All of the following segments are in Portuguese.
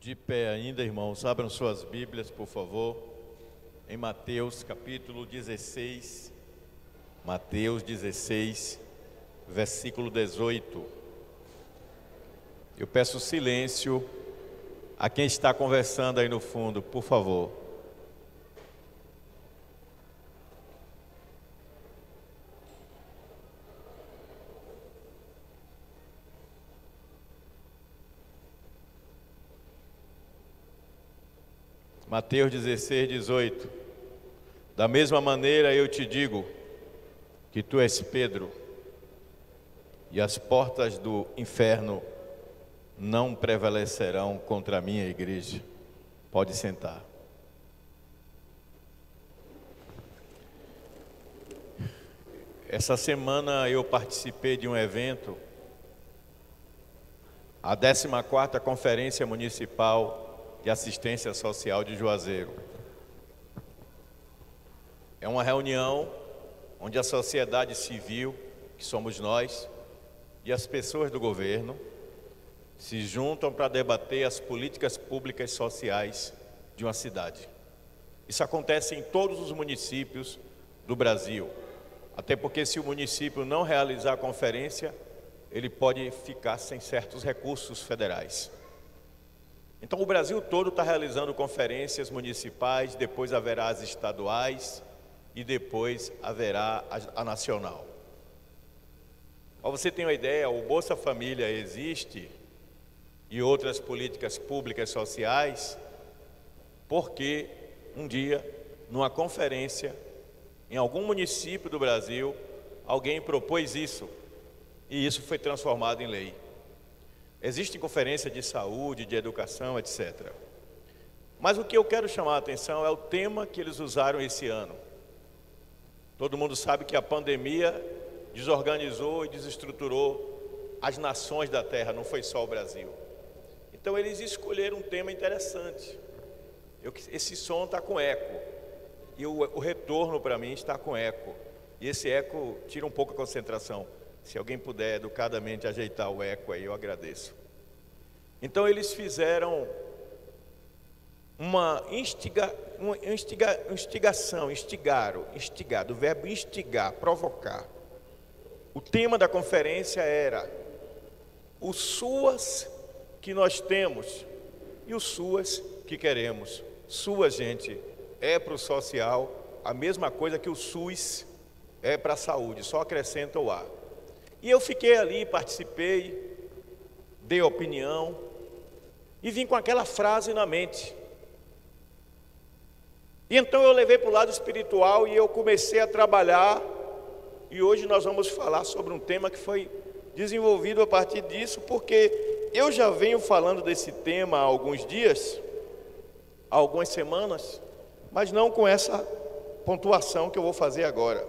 De pé ainda, irmãos, abram suas Bíblias, por favor, em Mateus capítulo 16, Mateus 16, versículo 18. Eu peço silêncio a quem está conversando aí no fundo, por favor. Mateus 16, 18. Da mesma maneira eu te digo que tu és Pedro, e as portas do inferno não prevalecerão contra a minha igreja. Pode sentar. Essa semana eu participei de um evento, a 14ª Conferência Municipal de Assistência Social de Juazeiro. É uma reunião onde a sociedade civil, que somos nós, e as pessoas do governo, se juntam para debater as políticas públicas sociais de uma cidade. Isso acontece em todos os municípios do Brasil, até porque se o município não realizar a conferência, ele pode ficar sem certos recursos federais. Então o Brasil todo está realizando conferências municipais, depois haverá as estaduais e depois haverá a nacional. Para você ter uma ideia, o Bolsa Família existe e outras políticas públicas sociais porque um dia, numa conferência, em algum município do Brasil, alguém propôs isso e isso foi transformado em lei. Existem conferências de saúde, de educação, etc. Mas o que eu quero chamar a atenção é o tema que eles usaram esse ano. Todo mundo sabe que a pandemia desorganizou e desestruturou as nações da Terra, não foi só o Brasil. Então eles escolheram um tema interessante. Esse som está com eco, e o retorno para mim está com eco. E esse eco tira um pouco a concentração. Se alguém puder educadamente ajeitar o eco aí, eu agradeço. Então eles fizeram uma instigação, instigar, do verbo instigar, provocar. O tema da conferência era o SUAS que nós temos e o SUAS que queremos. SUAS, gente, é para o social a mesma coisa que o SUS é para a saúde, só acrescenta o A. E eu fiquei ali, participei, dei opinião e vim com aquela frase na mente. E então eu levei para o lado espiritual e eu comecei a trabalhar. E hoje nós vamos falar sobre um tema que foi desenvolvido a partir disso, porque eu já venho falando desse tema há alguns dias, há algumas semanas, mas não com essa pontuação que eu vou fazer agora.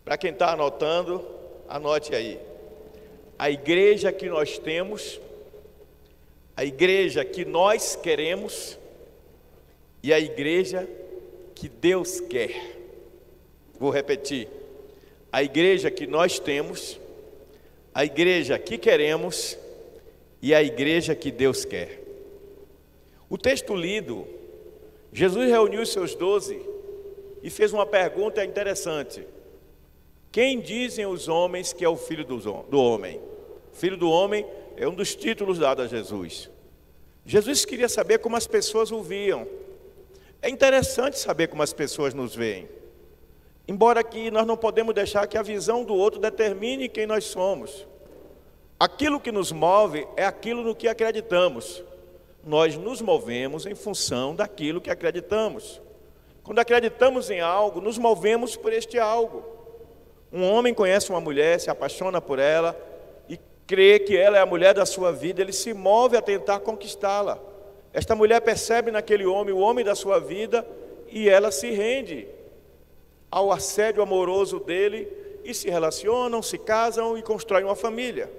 Para quem está anotando, anote aí. A igreja que nós temos, a igreja que nós queremos e a igreja que Deus quer. Vou repetir. A igreja que nós temos, a igreja que queremos e a igreja que Deus quer. O texto lido, Jesus reuniu os seus 12 e fez uma pergunta interessante. Quem dizem os homens que é o Filho do Homem? Filho do Homem é um dos títulos dados a Jesus. Jesus queria saber como as pessoas o viam. É interessante saber como as pessoas nos veem. Embora que nós não podemos deixar que a visão do outro determine quem nós somos. Aquilo que nos move é aquilo no que acreditamos. Nós nos movemos em função daquilo que acreditamos. Quando acreditamos em algo, nos movemos por este algo. Um homem conhece uma mulher, se apaixona por ela e crê que ela é a mulher da sua vida, ele se move a tentar conquistá-la. Esta mulher percebe naquele homem o homem da sua vida e ela se rende ao assédio amoroso dele e se relacionam, se casam e constroem uma família.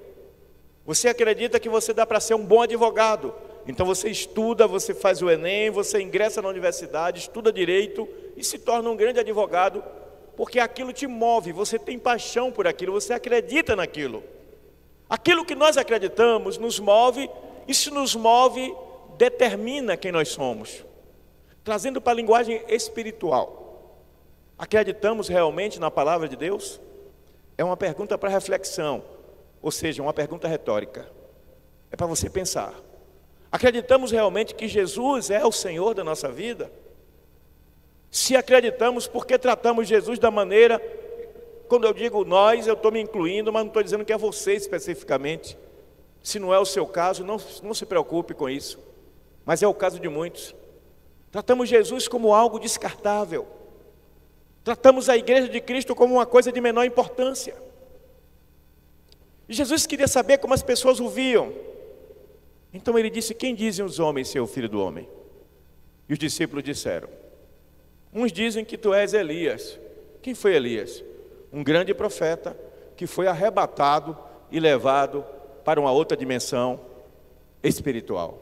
Você acredita que você dá para ser um bom advogado, então você estuda, você faz o Enem, você ingressa na universidade, estuda direito e se torna um grande advogado, porque aquilo te move, você tem paixão por aquilo, você acredita naquilo. Aquilo que nós acreditamos nos move, e se nos move, determina quem nós somos. Trazendo para a linguagem espiritual, acreditamos realmente na palavra de Deus? É uma pergunta para reflexão, ou seja, uma pergunta retórica. É para você pensar. Acreditamos realmente que Jesus é o Senhor da nossa vida? Se acreditamos, por que tratamos Jesus da maneira... Quando eu digo nós, eu estou me incluindo, mas não estou dizendo que é você especificamente. Se não é o seu caso, não se preocupe com isso. Mas é o caso de muitos. Tratamos Jesus como algo descartável. Tratamos a igreja de Cristo como uma coisa de menor importância. E Jesus queria saber como as pessoas o viam. Então ele disse: quem dizem os homens ser o filho do homem? E os discípulos disseram: uns dizem que tu és Elias. Quem foi Elias? Um grande profeta que foi arrebatado e levado para uma outra dimensão espiritual.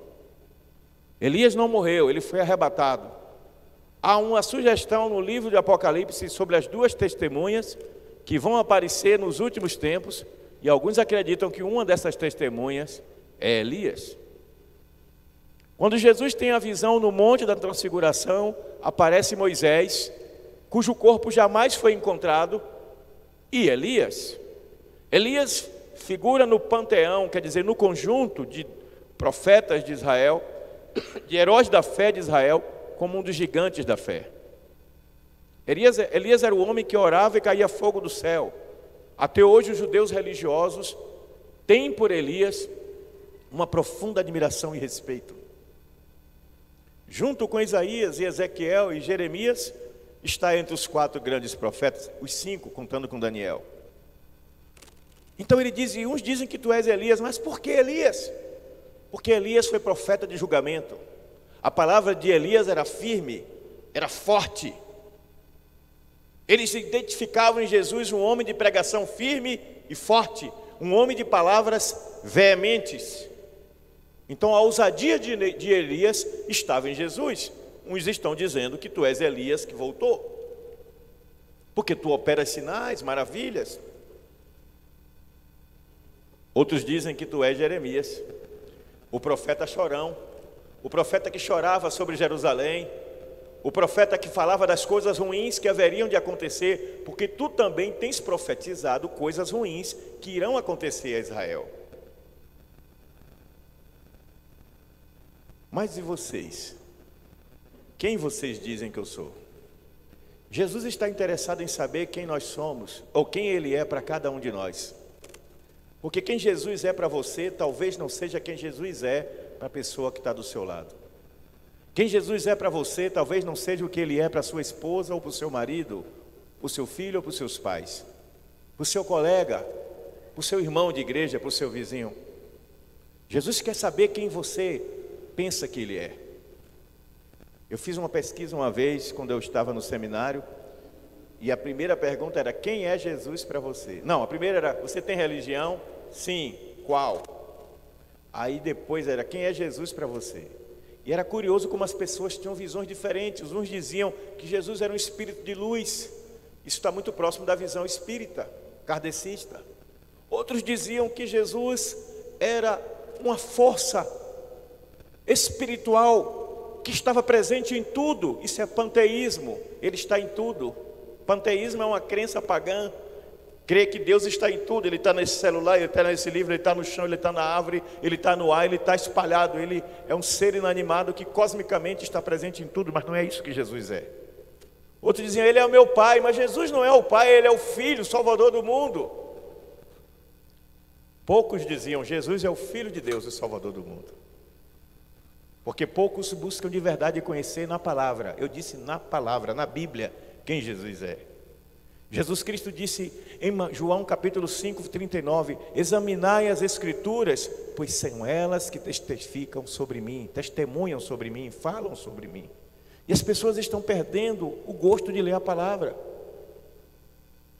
Elias não morreu, ele foi arrebatado. Há uma sugestão no livro de Apocalipse sobre as duas testemunhas que vão aparecer nos últimos tempos, e alguns acreditam que uma dessas testemunhas é Elias. Quando Jesus tem a visão no Monte da Transfiguração, aparece Moisés, cujo corpo jamais foi encontrado, e Elias. Elias figura no panteão, quer dizer, no conjunto de profetas de Israel, de heróis da fé de Israel, como um dos gigantes da fé. Elias era o homem que orava e caía fogo do céu. Até hoje os judeus religiosos têm por Elias uma profunda admiração e respeito. Junto com Isaías e Ezequiel e Jeremias, está entre os 4 grandes profetas, os 5 contando com Daniel. Então ele diz, e uns dizem que tu és Elias, mas por que Elias? Porque Elias foi profeta de julgamento. A palavra de Elias era firme, era forte. Eles identificavam em Jesus um homem de pregação firme e forte, um homem de palavras veementes. Então a ousadia de Elias estava em Jesus. Uns estão dizendo que tu és Elias que voltou, porque tu operas sinais, maravilhas. Outros dizem que tu és Jeremias, o profeta chorão, o profeta que chorava sobre Jerusalém, o profeta que falava das coisas ruins que haveriam de acontecer, porque tu também tens profetizado coisas ruins que irão acontecer a Israel. Mas e vocês? Quem vocês dizem que eu sou? Jesus está interessado em saber quem nós somos, ou quem Ele é para cada um de nós. Porque quem Jesus é para você, talvez não seja quem Jesus é para a pessoa que está do seu lado. Quem Jesus é para você, talvez não seja o que Ele é para a sua esposa, ou para o seu marido, para o seu filho ou para os seus pais, para o seu colega, para o seu irmão de igreja, para o seu vizinho. Jesus quer saber quem você pensa que Ele é. Eu fiz uma pesquisa uma vez, quando eu estava no seminário, e a primeira pergunta era: quem é Jesus para você? Não, a primeira era: você tem religião? Sim. Qual? Aí depois era: quem é Jesus para você? E era curioso como as pessoas tinham visões diferentes. Uns diziam que Jesus era um espírito de luz. Isso está muito próximo da visão espírita, kardecista. Outros diziam que Jesus era uma força espiritual que estava presente em tudo. Isso é panteísmo, ele está em tudo. Panteísmo é uma crença pagã, crê que Deus está em tudo. Ele está nesse celular, ele está nesse livro, ele está no chão, ele está na árvore, ele está no ar, ele está espalhado. Ele é um ser inanimado que cosmicamente está presente em tudo, mas não é isso que Jesus é. Outros diziam: ele é o meu pai, mas Jesus não é o pai, ele é o filho, o salvador do mundo. Poucos diziam: Jesus é o filho de Deus, o salvador do mundo. Porque poucos buscam de verdade conhecer na palavra. Eu disse na palavra, na Bíblia, quem Jesus é. Jesus Cristo disse em João capítulo 5, 39: examinai as Escrituras, pois são elas que testificam sobre mim, testemunham sobre mim, falam sobre mim. E as pessoas estão perdendo o gosto de ler a palavra.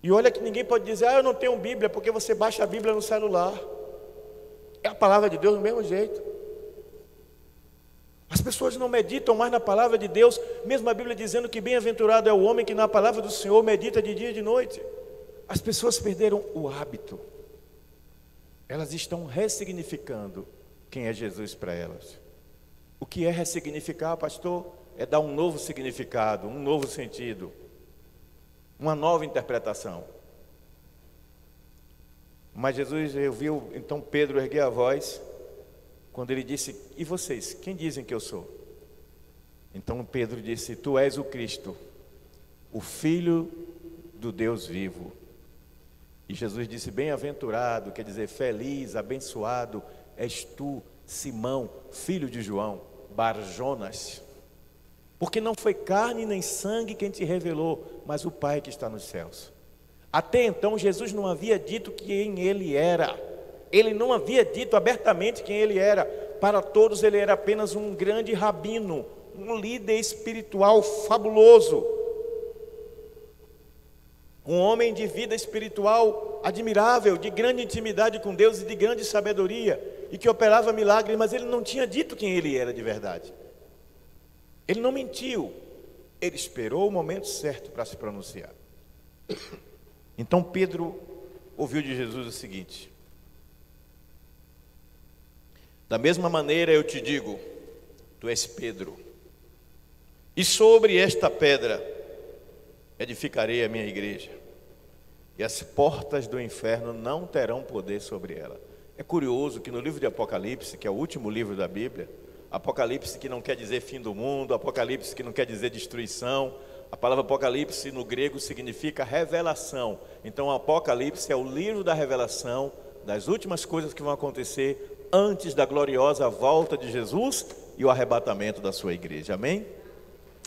E olha que ninguém pode dizer: eu não tenho Bíblia, porque você baixa a Bíblia no celular. É a palavra de Deus do mesmo jeito. As pessoas não meditam mais na palavra de Deus, mesmo a Bíblia dizendo que bem-aventurado é o homem que na palavra do Senhor medita de dia e de noite. As pessoas perderam o hábito. Elas estão ressignificando quem é Jesus para elas. O que é ressignificar, pastor? É dar um novo significado, um novo sentido, uma nova interpretação. Mas Jesus ouviu então Pedro erguer a voz, quando ele disse: e vocês, quem dizem que eu sou? Então Pedro disse: tu és o Cristo, o Filho do Deus vivo. E Jesus disse: bem-aventurado, quer dizer feliz, abençoado, és tu, Simão, filho de João, Bar-Jonas, porque não foi carne nem sangue quem te revelou, mas o Pai que está nos céus. Até então Jesus não havia dito quem ele era, ele não havia dito abertamente quem ele era. Para todos ele era apenas um grande rabino, um líder espiritual fabuloso, um homem de vida espiritual admirável, de grande intimidade com Deus e de grande sabedoria, e que operava milagres, mas ele não tinha dito quem ele era de verdade. Ele não mentiu, ele esperou o momento certo para se pronunciar. Então Pedro ouviu de Jesus o seguinte: da mesma maneira eu te digo, tu és Pedro, e sobre esta pedra edificarei a minha igreja, e as portas do inferno não terão poder sobre ela. É curioso que no livro de Apocalipse, que é o último livro da Bíblia, Apocalipse que não quer dizer fim do mundo, Apocalipse que não quer dizer destruição, a palavra Apocalipse no grego significa revelação. Então o Apocalipse é o livro da revelação das últimas coisas que vão acontecer antes da gloriosa volta de Jesus e o arrebatamento da sua igreja, amém?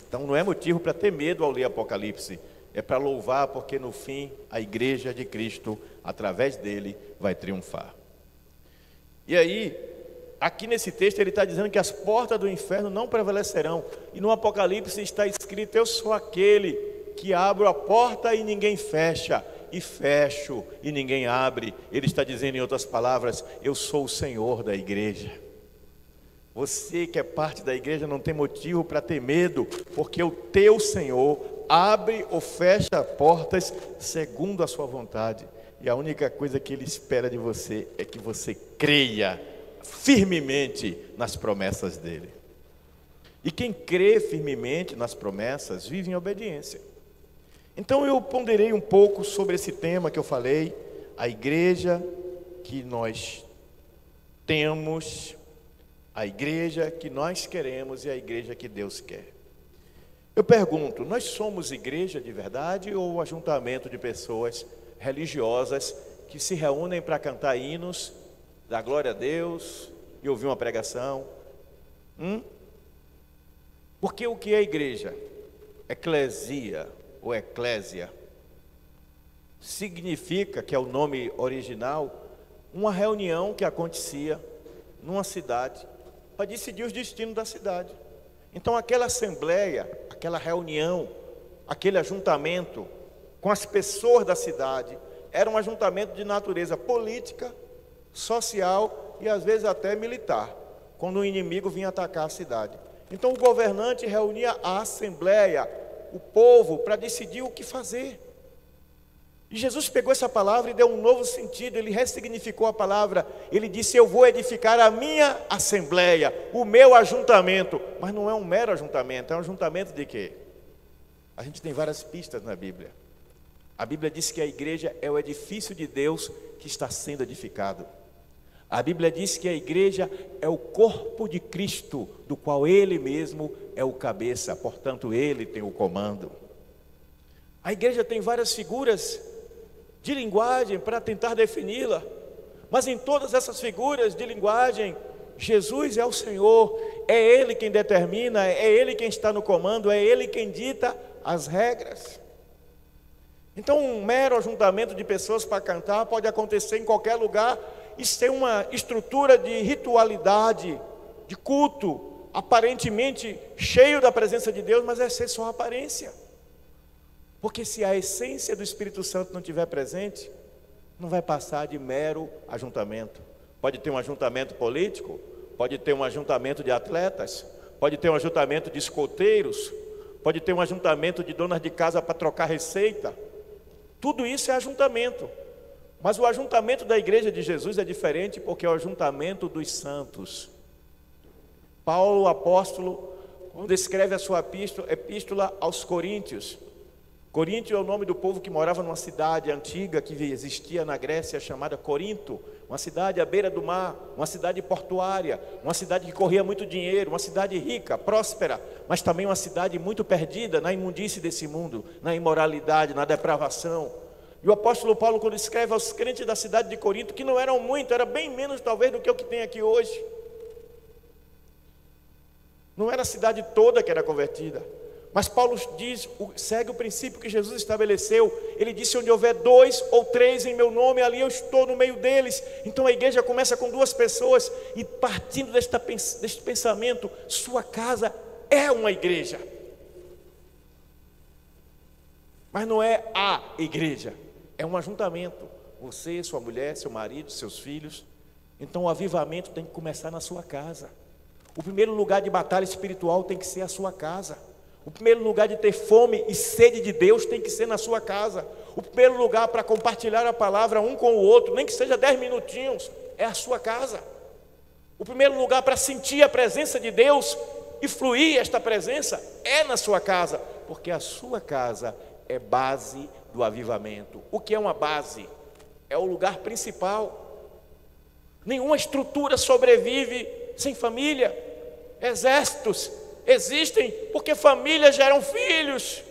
Então não é motivo para ter medo ao ler Apocalipse, é para louvar, porque no fim a igreja de Cristo, através dele, vai triunfar. E aí, aqui nesse texto ele está dizendo que as portas do inferno não prevalecerão, e no Apocalipse está escrito: eu sou aquele que abro a porta e ninguém fecha, e fecho e ninguém abre. Ele está dizendo, em outras palavras, eu sou o Senhor da igreja. Você que é parte da igreja não tem motivo para ter medo, porque o teu Senhor abre ou fecha portas segundo a sua vontade, e a única coisa que Ele espera de você é que você creia firmemente nas promessas dEle. E quem crê firmemente nas promessas vive em obediência. Então eu ponderei um pouco sobre esse tema que eu falei, a igreja que nós temos, a igreja que nós queremos e a igreja que Deus quer. Eu pergunto, nós somos igreja de verdade ou ajuntamento de pessoas religiosas que se reúnem para cantar hinos, dar glória a Deus e ouvir uma pregação? Porque o que é igreja? Eclesia ou eclésia significa, que é o nome original, uma reunião que acontecia numa cidade para decidir os destinos da cidade. Então aquela assembleia, aquela reunião, aquele ajuntamento com as pessoas da cidade, era um ajuntamento de natureza política, social e às vezes até militar, quando o inimigo vinha atacar a cidade. Então o governante reunia a assembleia, o povo, para decidir o que fazer. E Jesus pegou essa palavra e deu um novo sentido, ele ressignificou a palavra, ele disse: eu vou edificar a minha assembleia, o meu ajuntamento. Mas não é um mero ajuntamento, é um ajuntamento de quê? A gente tem várias pistas na Bíblia. A Bíblia diz que a igreja é o edifício de Deus que está sendo edificado. A Bíblia diz que a igreja é o corpo de Cristo, do qual Ele mesmo é o cabeça, portanto Ele tem o comando. A igreja tem várias figuras de linguagem para tentar defini-la, mas em todas essas figuras de linguagem, Jesus é o Senhor, é Ele quem determina, é Ele quem está no comando, é Ele quem dita as regras. Então um mero ajuntamento de pessoas para cantar pode acontecer em qualquer lugar e ser uma estrutura de ritualidade, de culto, aparentemente cheio da presença de Deus, mas é ser só aparência. Porque se a essência do Espírito Santo não estiver presente, não vai passar de mero ajuntamento. Pode ter um ajuntamento político, pode ter um ajuntamento de atletas, pode ter um ajuntamento de escoteiros, pode ter um ajuntamento de donas de casa para trocar receita. Tudo isso é ajuntamento. Mas o ajuntamento da igreja de Jesus é diferente, porque é o ajuntamento dos santos. Paulo, o apóstolo, quando escreve a sua epístola aos Coríntios. Coríntio é o nome do povo que morava numa cidade antiga que existia na Grécia, chamada Corinto, uma cidade à beira do mar, uma cidade portuária, uma cidade que corria muito dinheiro, uma cidade rica, próspera, mas também uma cidade muito perdida na imundície desse mundo, na imoralidade, na depravação. E o apóstolo Paulo, quando escreve aos crentes da cidade de Corinto, que não eram muito, era bem menos talvez do que o que tem aqui hoje. Não era a cidade toda que era convertida. Mas Paulo diz, segue o princípio que Jesus estabeleceu. Ele disse: onde houver 2 ou 3 em meu nome, ali eu estou no meio deles. Então a igreja começa com 2 pessoas. E partindo deste pensamento, sua casa é uma igreja. Mas não é a igreja, é um ajuntamento. Você, sua mulher, seu marido, seus filhos. Então o avivamento tem que começar na sua casa. O primeiro lugar de batalha espiritual tem que ser a sua casa. O primeiro lugar de ter fome e sede de Deus tem que ser na sua casa. O primeiro lugar para compartilhar a palavra um com o outro, nem que seja 10 minutinhos, é a sua casa. O primeiro lugar para sentir a presença de Deus e fluir esta presença é na sua casa, porque a sua casa é base do avivamento. O que é uma base? É o lugar principal. Nenhuma estrutura sobrevive sem família. Exércitos existem porque famílias geram filhos.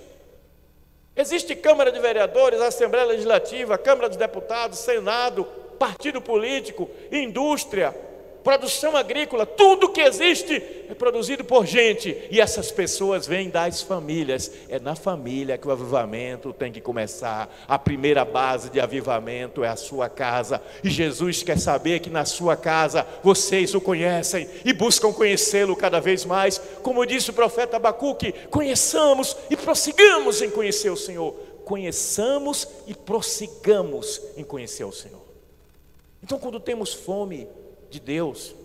Existe Câmara de Vereadores, Assembleia Legislativa, Câmara dos Deputados, Senado, partido político, indústria, produção agrícola, tudo que existe é produzido por gente, e essas pessoas vêm das famílias. É na família que o avivamento tem que começar. A primeira base de avivamento é a sua casa, e Jesus quer saber que na sua casa vocês o conhecem e buscam conhecê-lo cada vez mais. Como disse o profeta Abacuque: conheçamos e prossigamos em conhecer o Senhor. Conheçamos e prossigamos em conhecer o Senhor. Então, quando temos fome de Deus,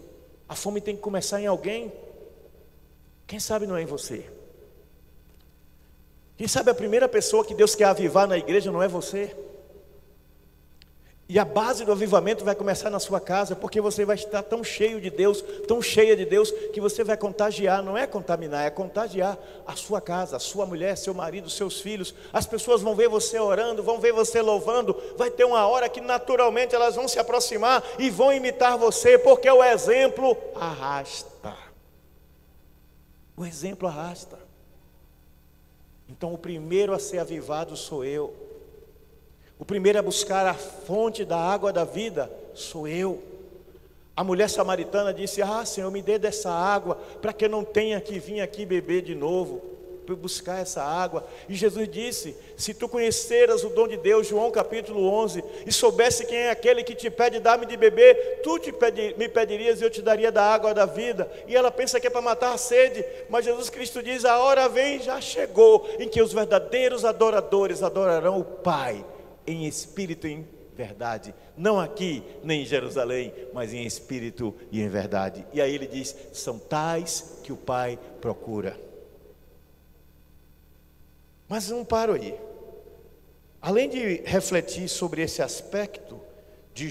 a fome tem que começar em alguém. Quem sabe não é em você? Quem sabe a primeira pessoa que Deus quer avivar na igreja não é você? E a base do avivamento vai começar na sua casa, porque você vai estar tão cheio de Deus, tão cheia de Deus, que você vai contagiar. Não é contaminar, é contagiar a sua casa, a sua mulher, seu marido, seus filhos. As pessoas vão ver você orando, vão ver você louvando. Vai ter uma hora que naturalmente elas vão se aproximar e vão imitar você, porque o exemplo arrasta. O exemplo arrasta. Então o primeiro a ser avivado sou eu. O primeiro a buscar a fonte da água da vida sou eu. A mulher samaritana disse: Senhor, me dê dessa água, para que eu não tenha que vir aqui beber de novo, para buscar essa água. E Jesus disse: se tu conheceras o dom de Deus, João capítulo 11, e soubesse quem é aquele que te pede, dá-me de beber, tu me pedirias e eu te daria da água da vida. E ela pensa que é para matar a sede, mas Jesus Cristo diz: a hora vem, já chegou, em que os verdadeiros adoradores adorarão o Pai em espírito e em verdade, não aqui nem em Jerusalém, mas em espírito e em verdade. E aí ele diz: são tais que o Pai procura. Mas não paro aí. Além de refletir sobre esse aspecto de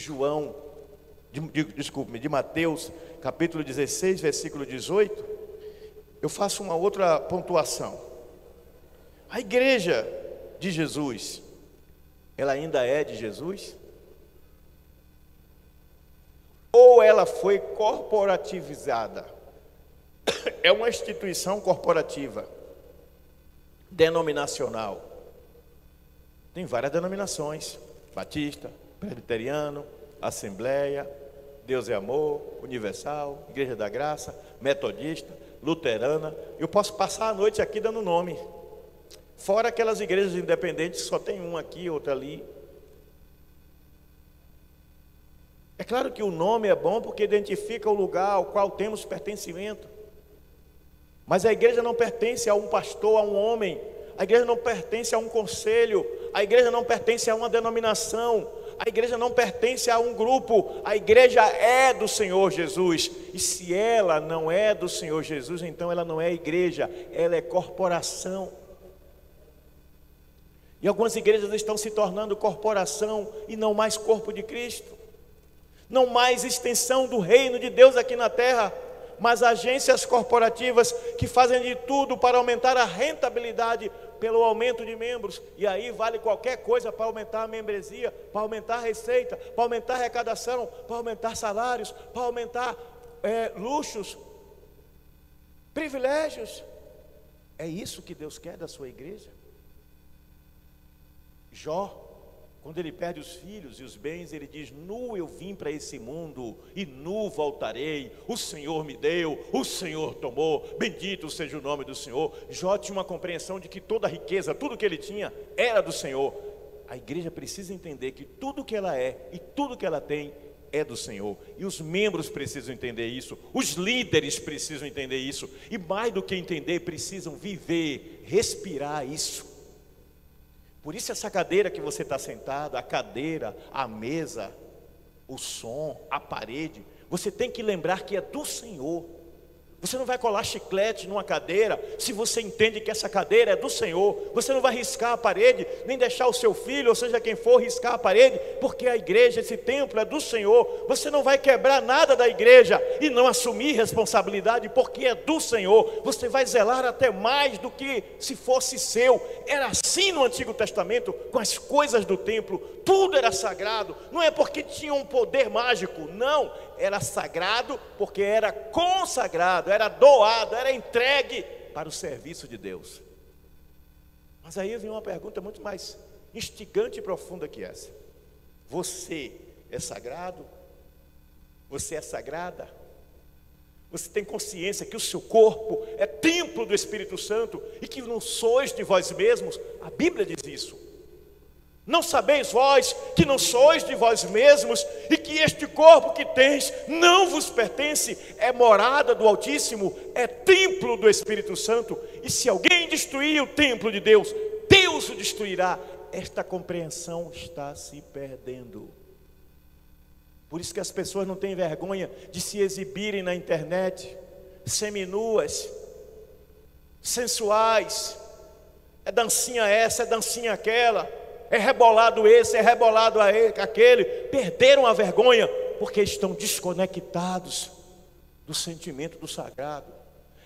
de Mateus capítulo 16, versículo 18, eu faço uma outra pontuação. A igreja de Jesus, ela ainda é de Jesus? Ou ela foi corporativizada? É uma instituição corporativa, denominacional. Tem várias denominações: batista, presbiteriano, assembleia, Deus é amor, universal, igreja da graça, metodista, luterana. Eu posso passar a noite aqui dando nome. Fora aquelas igrejas independentes, só tem uma aqui, outra ali. É claro que o nome é bom porque identifica o lugar ao qual temos pertencimento. Mas a igreja não pertence a um pastor, a um homem. A igreja não pertence a um conselho. A igreja não pertence a uma denominação. A igreja não pertence a um grupo. A igreja é do Senhor Jesus. E se ela não é do Senhor Jesus, então ela não é igreja, ela é corporação. E algumas igrejas estão se tornando corporação e não mais corpo de Cristo. Não mais extensão do reino de Deus aqui na terra. mas agências corporativas que fazem de tudo para aumentar a rentabilidade pelo aumento de membros. E aí vale qualquer coisa para aumentar a membresia, para aumentar a receita, para aumentar a arrecadação, para aumentar salários, para aumentar luxos, privilégios. É isso que Deus quer da sua igreja? Jó, quando ele perde os filhos e os bens, ele diz: nu eu vim para esse mundo e nu voltarei. O Senhor me deu, o Senhor tomou, bendito seja o nome do Senhor. Jó tinha uma compreensão de que toda a riqueza, tudo que ele tinha era do Senhor. A igreja precisa entender que tudo que ela é e tudo que ela tem é do Senhor. E os membros precisam entender isso, os líderes precisam entender isso, e mais do que entender, precisam viver, respirar isso. Por isso essa cadeira que você está sentado, a cadeira, a mesa, o som, a parede, você tem que lembrar que é do Senhor. Você não vai colar chiclete numa cadeira se você entende que essa cadeira é do Senhor. Você não vai riscar a parede, nem deixar o seu filho, ou seja quem for, riscar a parede, porque a igreja, esse templo é do Senhor. Você não vai quebrar nada da igreja e não assumir responsabilidade, porque é do Senhor. Você vai zelar até mais do que se fosse seu. Era assim no Antigo Testamento, com as coisas do templo, tudo era sagrado. Não é porque tinha um poder mágico, não, era sagrado porque era consagrado, era doado, era entregue para o serviço de Deus. Mas aí vem uma pergunta muito mais instigante e profunda que essa: você é sagrado? Você é sagrada? Você tem consciência que o seu corpo é templo do Espírito Santo e que não sois de vós mesmos? A Bíblia diz isso. Não sabeis vós que não sois de vós mesmos e que este corpo que tens não vos pertence, é morada do Altíssimo, é templo do Espírito Santo, e se alguém destruir o templo de Deus, Deus o destruirá. Esta compreensão está se perdendo. Por isso que as pessoas não têm vergonha de se exibirem na internet, seminuas, sensuais, é dancinha essa, é dancinha aquela, é rebolado esse, é rebolado aquele. Perderam a vergonha porque estão desconectados do sentimento do sagrado.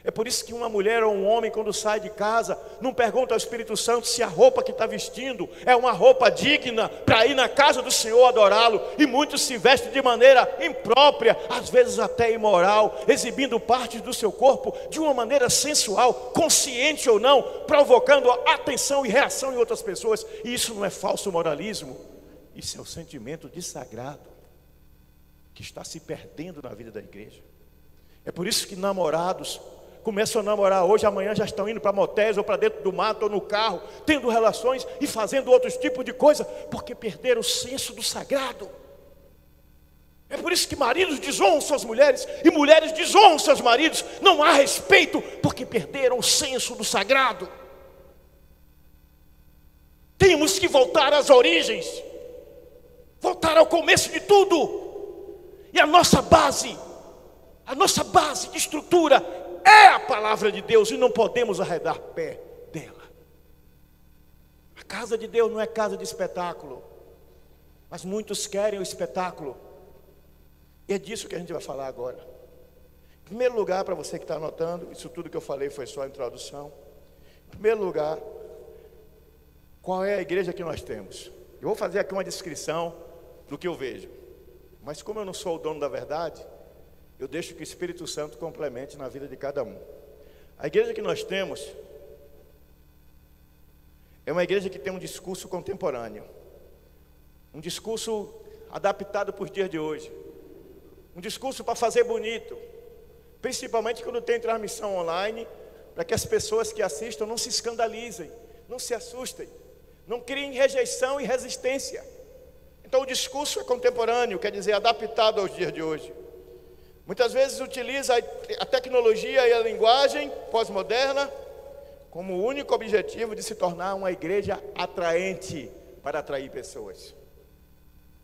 É por isso que uma mulher ou um homem, quando sai de casa, não pergunta ao Espírito Santo se a roupa que está vestindo é uma roupa digna para ir na casa do Senhor adorá-lo. E muitos se vestem de maneira imprópria, às vezes até imoral, exibindo partes do seu corpo de uma maneira sensual, consciente ou não, provocando atenção e reação em outras pessoas. E isso não é falso moralismo, isso é o sentimento de sagrado que está se perdendo na vida da igreja. É por isso que namorados começam a namorar hoje, amanhã já estão indo para motéis ou para dentro do mato ou no carro, tendo relações e fazendo outros tipos de coisa, porque perderam o senso do sagrado. É por isso que maridos desonram suas mulheres e mulheres desonram seus maridos. Não há respeito, porque perderam o senso do sagrado. Temos que voltar às origens, voltar ao começo de tudo. E a nossa base de estrutura é a palavra de Deus, e não podemos arredar pé dela. A casa de Deus não é casa de espetáculo, mas muitos querem o espetáculo, e é disso que a gente vai falar agora. Em primeiro lugar, para você que está anotando, isso tudo que eu falei foi só a introdução. Em primeiro lugar, qual é a igreja que nós temos? Eu vou fazer aqui uma descrição do que eu vejo, mas como eu não sou o dono da verdade, eu deixo que o Espírito Santo complemente na vida de cada um. A igreja que nós temos é uma igreja que tem um discurso contemporâneo, um discurso adaptado para os dias de hoje, um discurso para fazer bonito, principalmente quando tem transmissão online, para que as pessoas que assistam não se escandalizem, não se assustem, não criem rejeição e resistência. Então o discurso é contemporâneo, quer dizer, adaptado aos dias de hoje. Muitas vezes utiliza a tecnologia e a linguagem pós-moderna como o único objetivo de se tornar uma igreja atraente para atrair pessoas.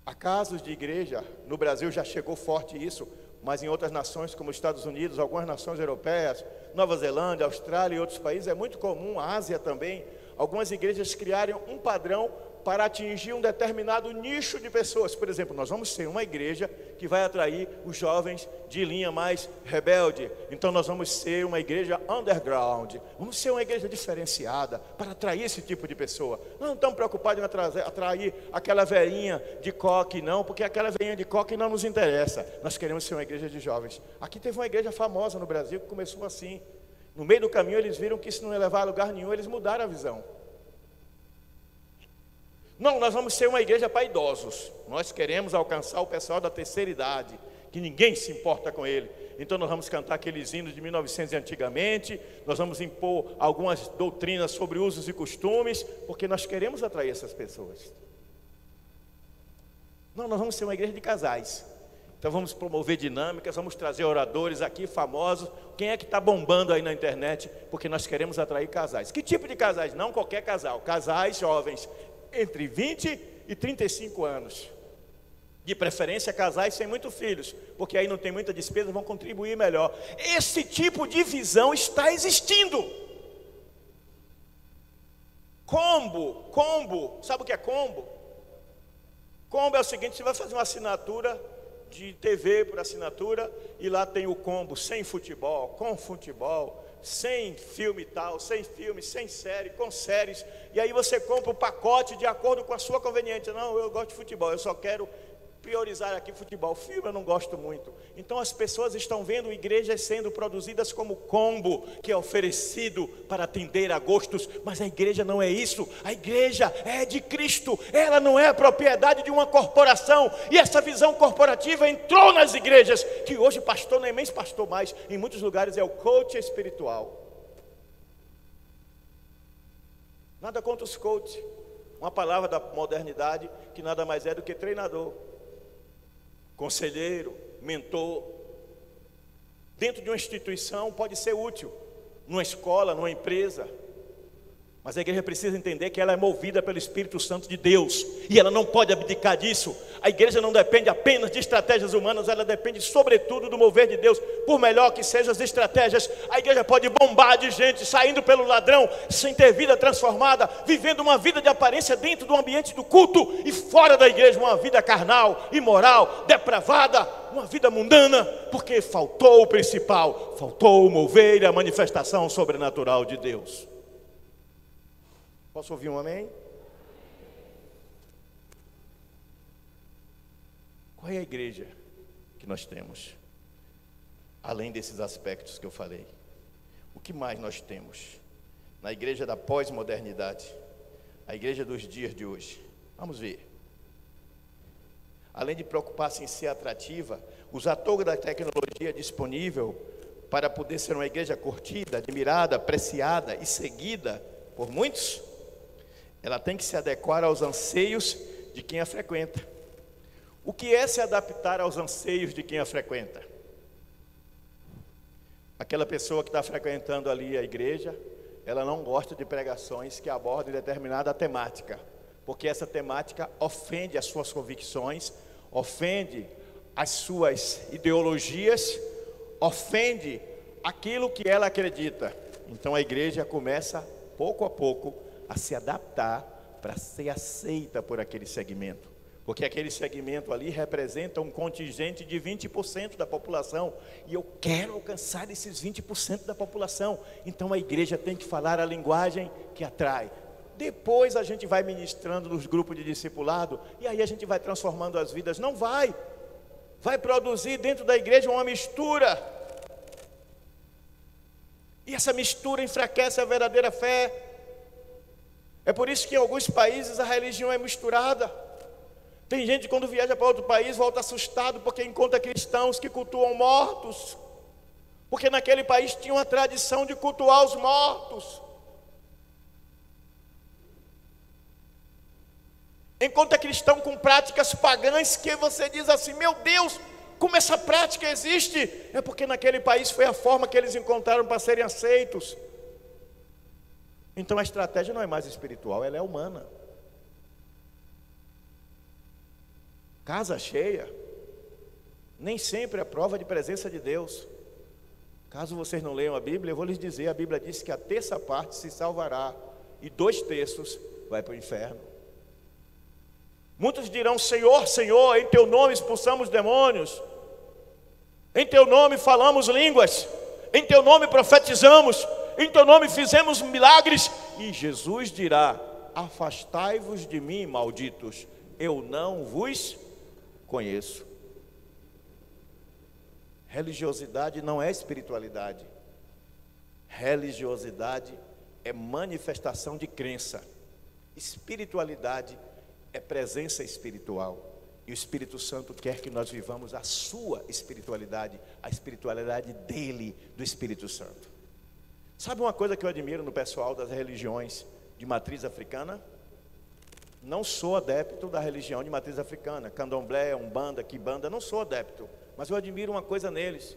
Há casos de igreja, no Brasil já chegou forte isso, mas em outras nações como os Estados Unidos, algumas nações europeias, Nova Zelândia, Austrália e outros países, é muito comum, a Ásia também, algumas igrejas criarem um padrão para atingir um determinado nicho de pessoas. Por exemplo, nós vamos ser uma igreja que vai atrair os jovens de linha mais rebelde. Então nós vamos ser uma igreja underground. Vamos ser uma igreja diferenciada para atrair esse tipo de pessoa. Não estamos preocupados em atrair aquela velhinha de coque, não, porque aquela velhinha de coque não nos interessa. Nós queremos ser uma igreja de jovens. Aqui teve uma igreja famosa no Brasil que começou assim. No meio do caminho eles viram que isso não ia levar a lugar nenhum, eles mudaram a visão. Não, nós vamos ser uma igreja para idosos. Nós queremos alcançar o pessoal da terceira idade, que ninguém se importa com ele. Então nós vamos cantar aqueles hinos de 1900 e antigamente. Nós vamos impor algumas doutrinas sobre usos e costumes, porque nós queremos atrair essas pessoas. Não, nós vamos ser uma igreja de casais. Então vamos promover dinâmicas, vamos trazer oradores aqui famosos. Quem é que está bombando aí na internet? Porque nós queremos atrair casais. Que tipo de casais? Não qualquer casal. Casais jovens entre 20 e 35 anos. De preferência casais sem muitos filhos, porque aí não tem muita despesa, vão contribuir melhor. Esse tipo de visão está existindo. Combo, sabe o que é combo? Combo é o seguinte: você vai fazer uma assinatura de TV por assinatura, e lá tem o combo sem futebol, com futebol, sem filme tal, sem filme, sem série, com séries, e aí você compra o pacote de acordo com a sua conveniência. Não, eu gosto de futebol, eu só quero priorizar aqui futebol. Filme eu não gosto muito. Então as pessoas estão vendo igrejas sendo produzidas como combo, que é oferecido para atender a gostos, mas a igreja não é isso. A igreja é de Cristo, ela não é a propriedade de uma corporação, e essa visão corporativa entrou nas igrejas, que hoje pastor nem mesmo pastor mais, em muitos lugares é o coach espiritual. Nada contra os coaches, uma palavra da modernidade que nada mais é do que treinador, conselheiro, mentor. Dentro de uma instituição pode ser útil, numa escola, numa empresa, mas a igreja precisa entender que ela é movida pelo Espírito Santo de Deus, e ela não pode abdicar disso. A igreja não depende apenas de estratégias humanas, ela depende sobretudo do mover de Deus. Por melhor que sejam as estratégias, a igreja pode bombar de gente saindo pelo ladrão, sem ter vida transformada, vivendo uma vida de aparência dentro do ambiente do culto, e fora da igreja uma vida carnal, imoral, depravada, uma vida mundana, porque faltou o principal, faltou o mover e a manifestação sobrenatural de Deus. Posso ouvir um amém? Qual é a igreja que nós temos? Além desses aspectos que eu falei, o que mais nós temos? Na igreja da pós-modernidade, a igreja dos dias de hoje. Vamos ver. Além de preocupar-se em ser atrativa, usar toda a tecnologia disponível para poder ser uma igreja curtida, admirada, apreciada e seguida por muitos, ela tem que se adequar aos anseios de quem a frequenta. O que é se adaptar aos anseios de quem a frequenta? Aquela pessoa que está frequentando ali a igreja, ela não gosta de pregações que abordem determinada temática, porque essa temática ofende as suas convicções, ofende as suas ideologias, ofende aquilo que ela acredita. Então a igreja começa, pouco a pouco, a se adaptar para ser aceita por aquele segmento, porque aquele segmento ali representa um contingente de 20% da população, e eu quero alcançar esses 20% da população. Então a igreja tem que falar a linguagem que atrai. Depois a gente vai ministrando nos grupos de discipulado, e aí a gente vai transformando as vidas. Não vai produzir dentro da igreja uma mistura, e essa mistura enfraquece a verdadeira fé. É por isso que em alguns países a religião é misturada. Tem gente que quando viaja para outro país volta assustado porque encontra cristãos que cultuam mortos, porque naquele país tinha uma tradição de cultuar os mortos. Encontra cristão com práticas pagãs que você diz assim: meu Deus, como essa prática existe? É porque naquele país foi a forma que eles encontraram para serem aceitos. Então a estratégia não é mais espiritual, ela é humana. Casa cheia nem sempre é prova de presença de Deus. Caso vocês não leiam a Bíblia, eu vou lhes dizer: a Bíblia diz que a terça parte se salvará e 2/3 vai para o inferno. Muitos dirão: Senhor, Senhor, em teu nome expulsamos demônios, em teu nome falamos línguas, em teu nome profetizamos, em teu nome fizemos milagres. E Jesus dirá: afastai-vos de mim, malditos, eu não vos conheço. Religiosidade não é espiritualidade. Religiosidade é manifestação de crença. Espiritualidade é presença espiritual. E o Espírito Santo quer que nós vivamos a sua espiritualidade, a espiritualidade dele, do Espírito Santo. Sabe uma coisa que eu admiro no pessoal das religiões de matriz africana? Não sou adepto da religião de matriz africana, candomblé, umbanda, quimbanda, não sou adepto. Mas eu admiro uma coisa neles: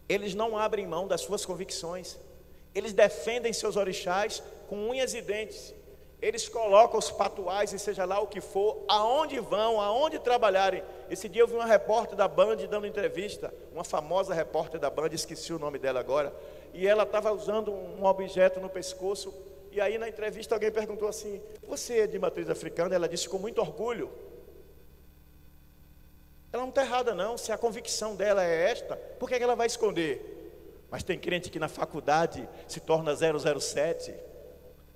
eles não abrem mão das suas convicções. Eles defendem seus orixás com unhas e dentes. Eles colocam os patuais e seja lá o que for, aonde vão, aonde trabalharem. Esse dia eu vi uma repórter da Band dando entrevista, uma famosa repórter da Band, esqueci o nome dela agora, e ela estava usando um objeto no pescoço, e aí na entrevista alguém perguntou assim: você é de matriz africana? Ela disse com muito orgulho. Ela não está errada não, se a convicção dela é esta, por que ela vai esconder? Mas tem crente que na faculdade se torna 007,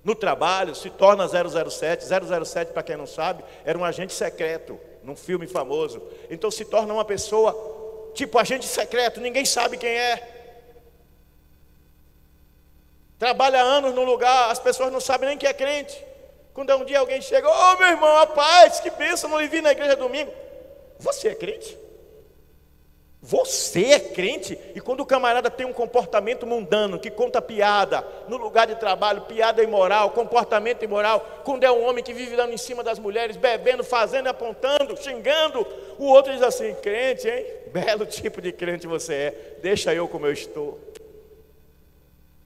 no trabalho se torna 007. 007, para quem não sabe, era um agente secreto, num filme famoso. Então se torna uma pessoa tipo agente secreto, ninguém sabe quem é. Trabalha anos num lugar, as pessoas não sabem nem que é crente. Quando um dia alguém chega: ô meu irmão, rapaz, que bênção, não lhe vi na igreja domingo. Você é crente? Você é crente? E quando o camarada tem um comportamento mundano, que conta piada no lugar de trabalho, piada imoral, comportamento imoral, quando é um homem que vive dando em cima das mulheres, bebendo, fazendo, apontando, xingando, o outro diz assim: crente, hein? Belo tipo de crente você é, deixa eu como eu estou.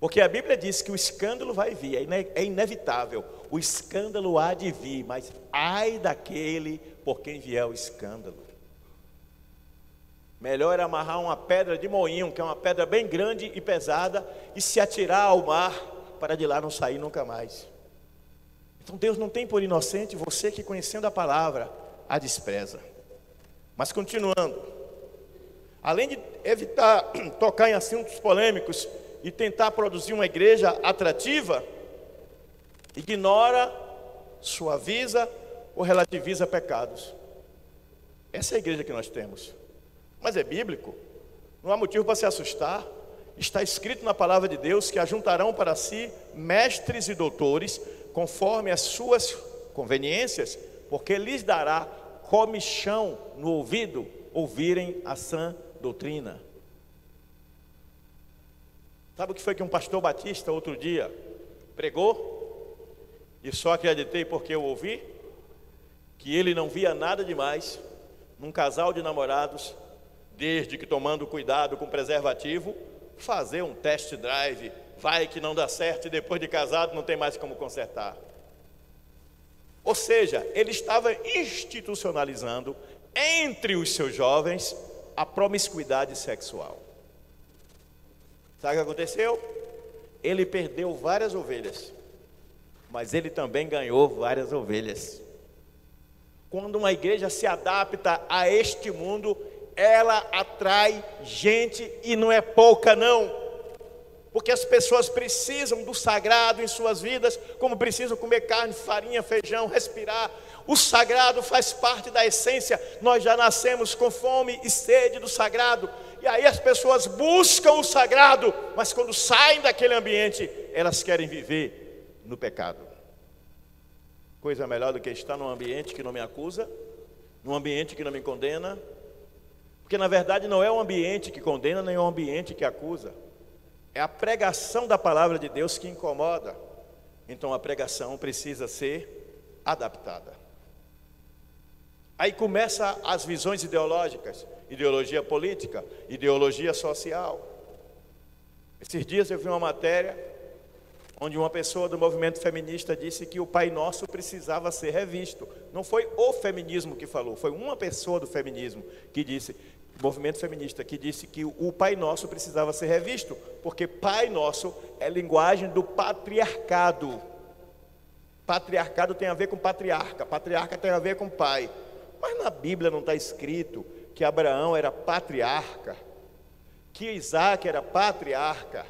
Porque a Bíblia diz que o escândalo vai vir, é inevitável, o escândalo há de vir, mas ai daquele por quem vier o escândalo. Melhor é amarrar uma pedra de moinho, que é uma pedra bem grande e pesada, e se atirar ao mar, para de lá não sair nunca mais. Então Deus não tem por inocente você que, conhecendo a palavra, a despreza. Mas continuando, além de evitar tocar em assuntos polêmicos e tentar produzir uma igreja atrativa, ignora, suaviza ou relativiza pecados. Essa é a igreja que nós temos. Mas é bíblico, não há motivo para se assustar. Está escrito na palavra de Deus que ajuntarão para si mestres e doutores, conforme as suas conveniências, porque lhes dará comichão no ouvido ouvirem a sã doutrina. Sabe o que foi que um pastor batista outro dia pregou? E só acreditei porque eu ouvi? Que ele não via nada demais num casal de namorados, desde que tomando cuidado com preservativo, fazer um test drive, vai que não dá certo e depois de casado não tem mais como consertar. Ou seja, ele estava institucionalizando entre os seus jovens a promiscuidade sexual. Sabe o que aconteceu? Ele perdeu várias ovelhas, mas ele também ganhou várias ovelhas. Quando uma igreja se adapta a este mundo, ela atrai gente, e não é pouca não, porque as pessoas precisam do sagrado em suas vidas, como precisam comer carne, farinha, feijão, respirar. O sagrado faz parte da essência. Nós já nascemos com fome e sede do sagrado, e aí as pessoas buscam o sagrado, mas quando saem daquele ambiente, elas querem viver no pecado. Coisa melhor do que estar num ambiente que não me acusa, num ambiente que não me condena. Porque na verdade não é o ambiente que condena, nem o ambiente que acusa. É a pregação da palavra de Deus que incomoda. Então a pregação precisa ser adaptada. Aí começa as visões ideológicas, ideologia política, ideologia social. Esses dias eu vi uma matéria onde uma pessoa do movimento feminista disse que o Pai Nosso precisava ser revisto. Não foi o feminismo que falou, foi uma pessoa do feminismo que disse, movimento feminista, que disse que o Pai Nosso precisava ser revisto, porque Pai Nosso é linguagem do patriarcado. Patriarcado tem a ver com patriarca, patriarca tem a ver com pai. Mas na Bíblia não está escrito que Abraão era patriarca, que Isaac era patriarca,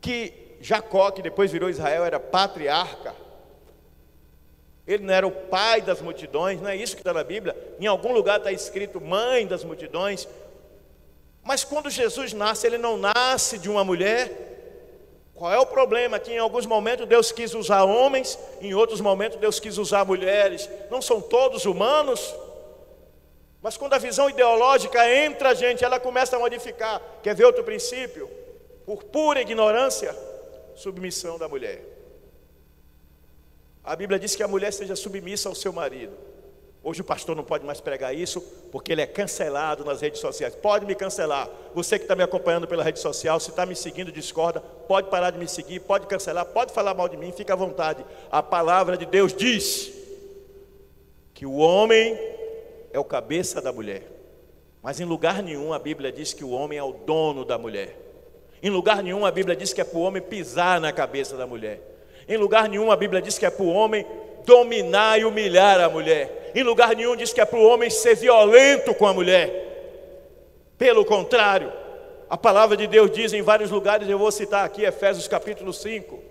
que Jacó, que depois virou Israel, era patriarca. Ele não era o pai das multidões, não é isso que está na Bíblia. Em algum lugar está escrito mãe das multidões. Mas quando Jesus nasce, ele não nasce de uma mulher. Qual é o problema? Que em alguns momentos Deus quis usar homens, em outros momentos Deus quis usar mulheres. Não são todos humanos? Mas quando a visão ideológica entra, gente, ela começa a modificar. Quer ver outro princípio? Por pura ignorância, submissão da mulher. A Bíblia diz que a mulher seja submissa ao seu marido. Hoje o pastor não pode mais pregar isso, porque ele é cancelado nas redes sociais. Pode me cancelar. Você que está me acompanhando pela rede social, se está me seguindo, discorda, pode parar de me seguir, pode cancelar, pode falar mal de mim, fica à vontade. A palavra de Deus diz que o homem é o cabeça da mulher. Mas em lugar nenhum a Bíblia diz que o homem é o dono da mulher. Em lugar nenhum a Bíblia diz que é para o homem pisar na cabeça da mulher. Em lugar nenhum a Bíblia diz que é para o homem dominar e humilhar a mulher. Em lugar nenhum diz que é para o homem ser violento com a mulher. Pelo contrário, a palavra de Deus diz em vários lugares, eu vou citar aqui Efésios capítulo 5,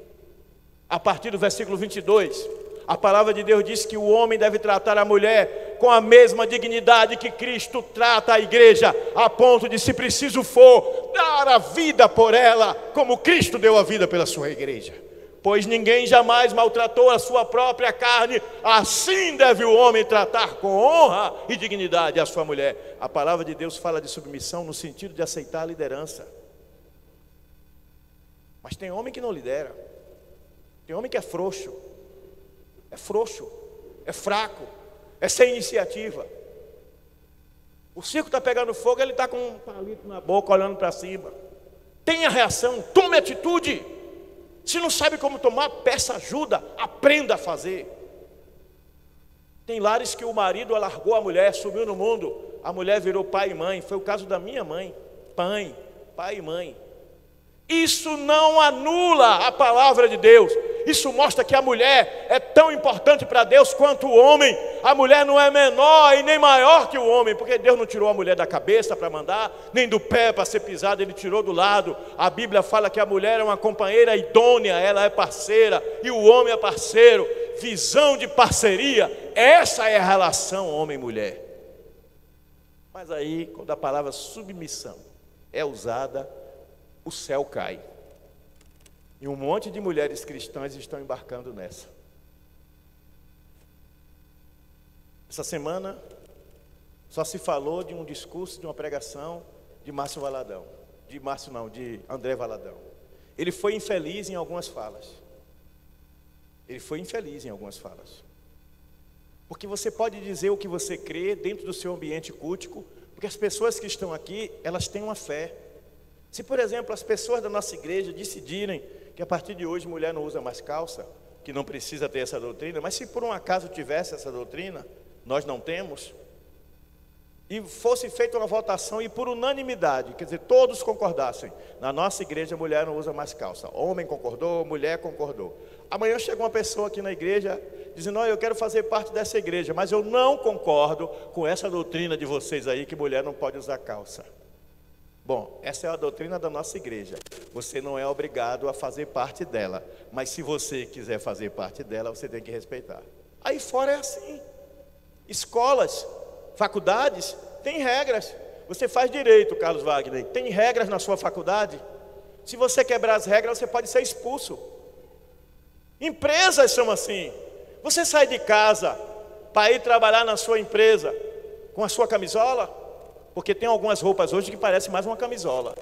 a partir do versículo 22, a palavra de Deus diz que o homem deve tratar a mulher com a mesma dignidade que Cristo trata a igreja, a ponto de, se preciso for, dar a vida por ela, como Cristo deu a vida pela sua igreja. Pois ninguém jamais maltratou a sua própria carne, assim deve o homem tratar com honra e dignidade a sua mulher. A palavra de Deus fala de submissão no sentido de aceitar a liderança. Mas tem homem que não lidera, tem homem que é frouxo, é fraco, é sem iniciativa. O circo está pegando fogo, ele está com um palito na boca, olhando para cima. Tenha reação, tome atitude. Se não sabe como tomar, peça ajuda, aprenda a fazer. Tem lares que o marido alargou a mulher, subiu no mundo, a mulher virou pai e mãe. Foi o caso da minha mãe, pai e mãe. Isso não anula a palavra de Deus. Isso mostra que a mulher é tão importante para Deus quanto o homem. A mulher não é menor e nem maior que o homem, porque Deus não tirou a mulher da cabeça para mandar, nem do pé para ser pisada, Ele tirou do lado. A Bíblia fala que a mulher é uma companheira idônea, ela é parceira, e o homem é parceiro. Visão de parceria, essa é a relação homem-mulher. Mas aí, quando a palavra submissão é usada, o céu cai. E um monte de mulheres cristãs estão embarcando nessa. Essa semana só se falou de um discurso, de uma pregação de Márcio Valadão. De André Valadão. Ele foi infeliz em algumas falas. Porque você pode dizer o que você crê dentro do seu ambiente cultico, porque as pessoas que estão aqui, elas têm uma fé. Se, por exemplo, as pessoas da nossa igreja decidirem que a partir de hoje mulher não usa mais calça, que não precisa ter essa doutrina, mas se por um acaso tivesse essa doutrina, nós não temos, e fosse feita uma votação e por unanimidade, quer dizer, todos concordassem, na nossa igreja mulher não usa mais calça, homem concordou, mulher concordou. Amanhã chega uma pessoa aqui na igreja dizendo, eu quero fazer parte dessa igreja, mas eu não concordo com essa doutrina de vocês aí que mulher não pode usar calça. Bom, essa é a doutrina da nossa igreja. Você não é obrigado a fazer parte dela, mas se você quiser fazer parte dela, você tem que respeitar. Aí fora é assim. Escolas, faculdades, tem regras. Você faz direito, Carlos Wagner, tem regras na sua faculdade. Se você quebrar as regras, você pode ser expulso. Empresas são assim. Você sai de casa para ir trabalhar na sua empresa com a sua camisola? Porque tem algumas roupas hoje que parecem mais uma camisola.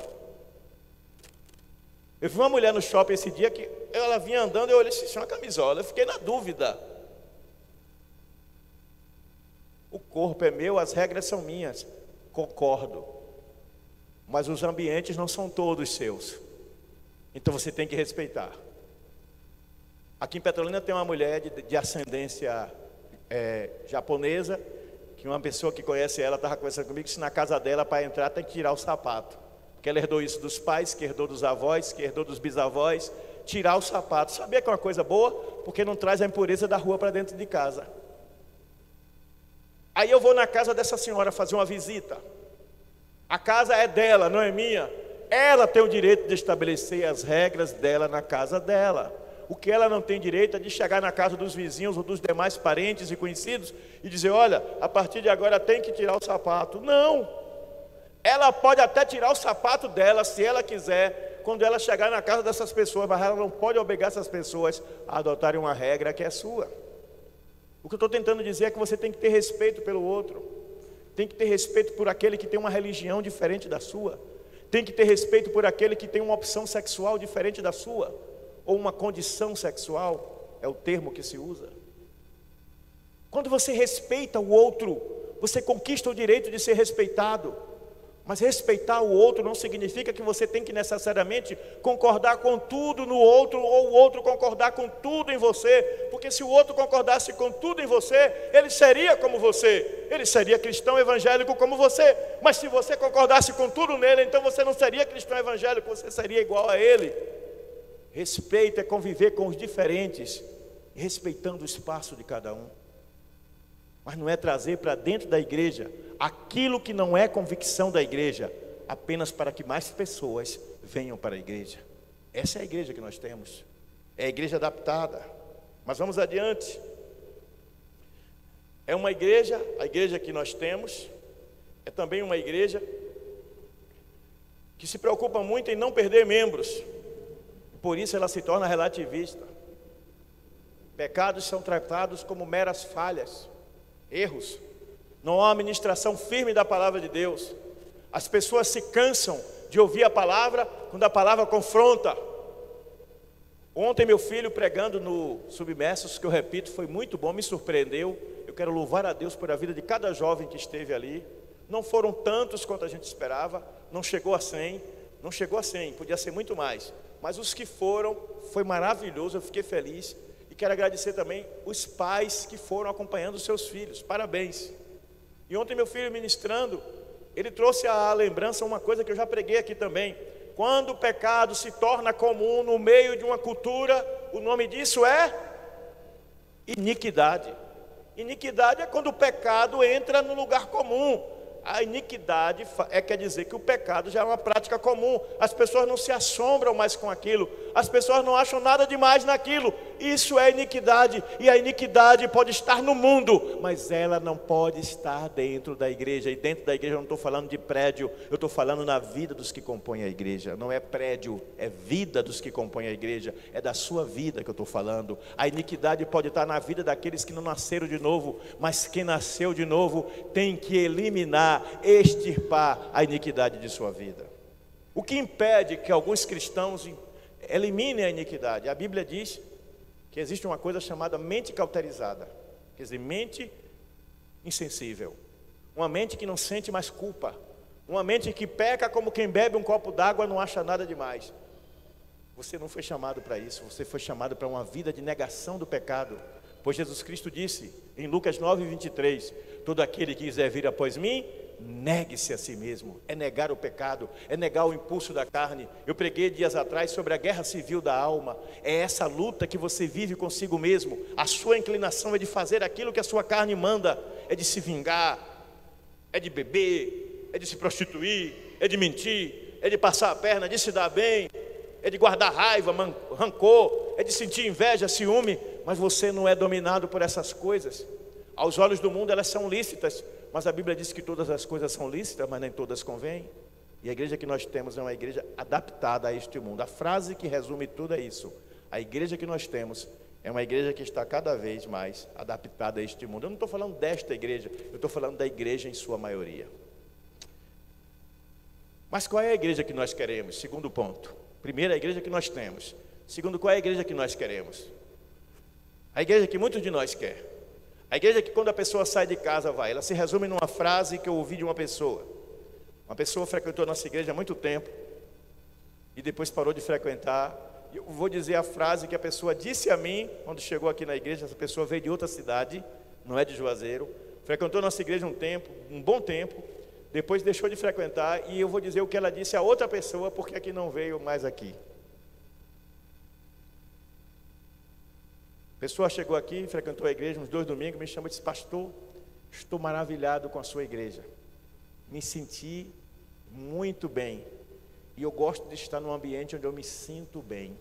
Eu vi uma mulher no shopping esse dia que ela vinha andando e eu olhei assim, isso é uma camisola. Eu fiquei na dúvida. O corpo é meu, as regras são minhas. Concordo. Mas os ambientes não são todos seus. Então você tem que respeitar. Aqui em Petrolina tem uma mulher de ascendência japonesa, que uma pessoa que conhece ela estava conversando comigo, que se na casa dela, para entrar, tem que tirar o sapato. Porque ela herdou isso dos pais, que herdou dos avós, que herdou dos bisavós, tirar o sapato. Sabia que é uma coisa boa? porque não traz a impureza da rua para dentro de casa. Aí eu vou na casa dessa senhora fazer uma visita. A casa é dela, não é minha. Ela tem o direito de estabelecer as regras dela na casa dela. O que ela não tem direito é de chegar na casa dos vizinhos ou dos demais parentes e conhecidos e dizer, olha, a partir de agora tem que tirar o sapato. Não. Ela pode até tirar o sapato dela, se ela quiser, quando ela chegar na casa dessas pessoas, mas ela não pode obrigar essas pessoas a adotarem uma regra que é sua. O que eu estou tentando dizer é que você tem que ter respeito pelo outro. Tem que ter respeito por aquele que tem uma religião diferente da sua. Tem que ter respeito por aquele que tem uma opção sexual diferente da sua. Ou uma condição sexual, é o termo que se usa. Quando você respeita o outro, você conquista o direito de ser respeitado. Mas respeitar o outro não significa que você tem que necessariamente concordar com tudo no outro, ou o outro concordar com tudo em você, porque se o outro concordasse com tudo em você, ele seria como você, ele seria cristão evangélico como você, mas se você concordasse com tudo nele, então você não seria cristão evangélico, você seria igual a ele. Respeito é conviver com os diferentes, respeitando o espaço de cada um. Mas não é trazer para dentro da igreja aquilo que não é convicção da igreja, apenas para que mais pessoas venham para a igreja. Essa é a igreja que nós temos, é a igreja adaptada. Mas vamos adiante. É uma igreja, a igreja que nós temos, é também uma igreja que se preocupa muito em não perder membros, por isso ela se torna relativista. Pecados são tratados como meras falhas, erros. Não há uma administração firme da palavra de Deus. As pessoas se cansam de ouvir a palavra quando a palavra confronta. Ontem meu filho pregando no Submersos, que eu repito, foi muito bom, me surpreendeu. Eu quero louvar a Deus por a vida de cada jovem que esteve ali. Não foram tantos quanto a gente esperava, não chegou a 100, podia ser muito mais. Mas os que foram, foi maravilhoso, eu fiquei feliz. E quero agradecer também os pais que foram acompanhando os seus filhos, parabéns. E ontem meu filho ministrando, ele trouxe à lembrança uma coisa que eu já preguei aqui também. Quando o pecado se torna comum no meio de uma cultura, o nome disso é iniquidade. Iniquidade é quando o pecado entra no lugar comum. A iniquidade quer dizer que o pecado já é uma prática comum. As pessoas não se assombram mais com aquilo. As pessoas não acham nada demais naquilo. Isso é iniquidade. E a iniquidade pode estar no mundo, mas ela não pode estar dentro da igreja. E dentro da igreja eu não estou falando de prédio, eu estou falando na vida dos que compõem a igreja. Não é prédio, é vida dos que compõem a igreja. É da sua vida que eu estou falando. A iniquidade pode estar na vida daqueles que não nasceram de novo, mas quem nasceu de novo tem que eliminar, extirpar a iniquidade de sua vida. O que impede que alguns cristãos eliminem a iniquidade? A Bíblia diz que existe uma coisa chamada mente cauterizada, quer dizer, mente insensível, uma mente que não sente mais culpa, uma mente que peca como quem bebe um copo d'água e não acha nada demais. Você não foi chamado para isso, você foi chamado para uma vida de negação do pecado, pois Jesus Cristo disse em Lucas 9:23, todo aquele que quiser vir após mim, negue-se a si mesmo. É negar o pecado, é negar o impulso da carne. Eu preguei dias atrás sobre a guerra civil da alma. É essa luta que você vive consigo mesmo. A sua inclinação é de fazer aquilo que a sua carne manda, é de se vingar, é de beber, é de se prostituir, é de mentir, é de passar a perna, é de se dar bem, é de guardar raiva, rancor, é de sentir inveja, ciúme. Mas você não é dominado por essas coisas. Aos olhos do mundo elas são lícitas, mas a Bíblia diz que todas as coisas são lícitas, mas nem todas convêm. E a igreja que nós temos é uma igreja adaptada a este mundo. A frase que resume tudo é isso: a igreja que nós temos é uma igreja que está cada vez mais adaptada a este mundo. Eu não estou falando desta igreja, eu estou falando da igreja em sua maioria. Mas qual é a igreja que nós queremos? Segundo ponto. Primeiro, a igreja que nós temos. Segundo, qual é a igreja que nós queremos? A igreja que muitos de nós querem. A igreja que quando a pessoa sai de casa vai, ela se resume numa frase que eu ouvi de uma pessoa. Uma pessoa frequentou a nossa igreja há muito tempo e depois parou de frequentar. Eu vou dizer a frase que a pessoa disse a mim quando chegou aqui na igreja. Essa pessoa veio de outra cidade, não é de Juazeiro, frequentou a nossa igreja um bom tempo, depois deixou de frequentar, e eu vou dizer o que ela disse a outra pessoa, porque aqui não veio mais aqui. pessoa chegou aqui, frequentou a igreja uns 2 domingos, me chamou e disse: pastor, estou maravilhado com a sua igreja. Me senti muito bem. E eu gosto de estar num ambiente onde eu me sinto bem.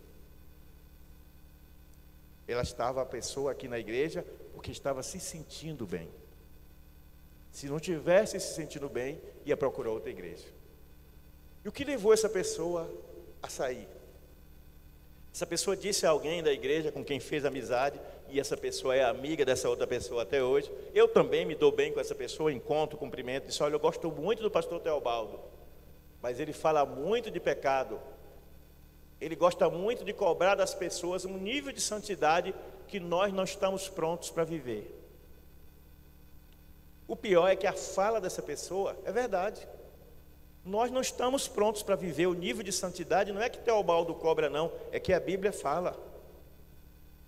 Ela estava, a pessoa aqui na igreja, porque estava se sentindo bem. Se não tivesse se sentindo bem, ia procurar outra igreja. E o que levou essa pessoa a sair? Essa pessoa disse a alguém da igreja com quem fez amizade, e essa pessoa é amiga dessa outra pessoa até hoje. Eu também me dou bem com essa pessoa, encontro, cumprimento, disse: olha, eu gosto muito do pastor Teobaldo, mas ele fala muito de pecado. Ele gosta muito de cobrar das pessoas um nível de santidade que nós não estamos prontos para viver. O pior é que a fala dessa pessoa é verdade. Nós não estamos prontos para viver o nível de santidade. Não é que Teobaldo cobra, não, é que a Bíblia fala.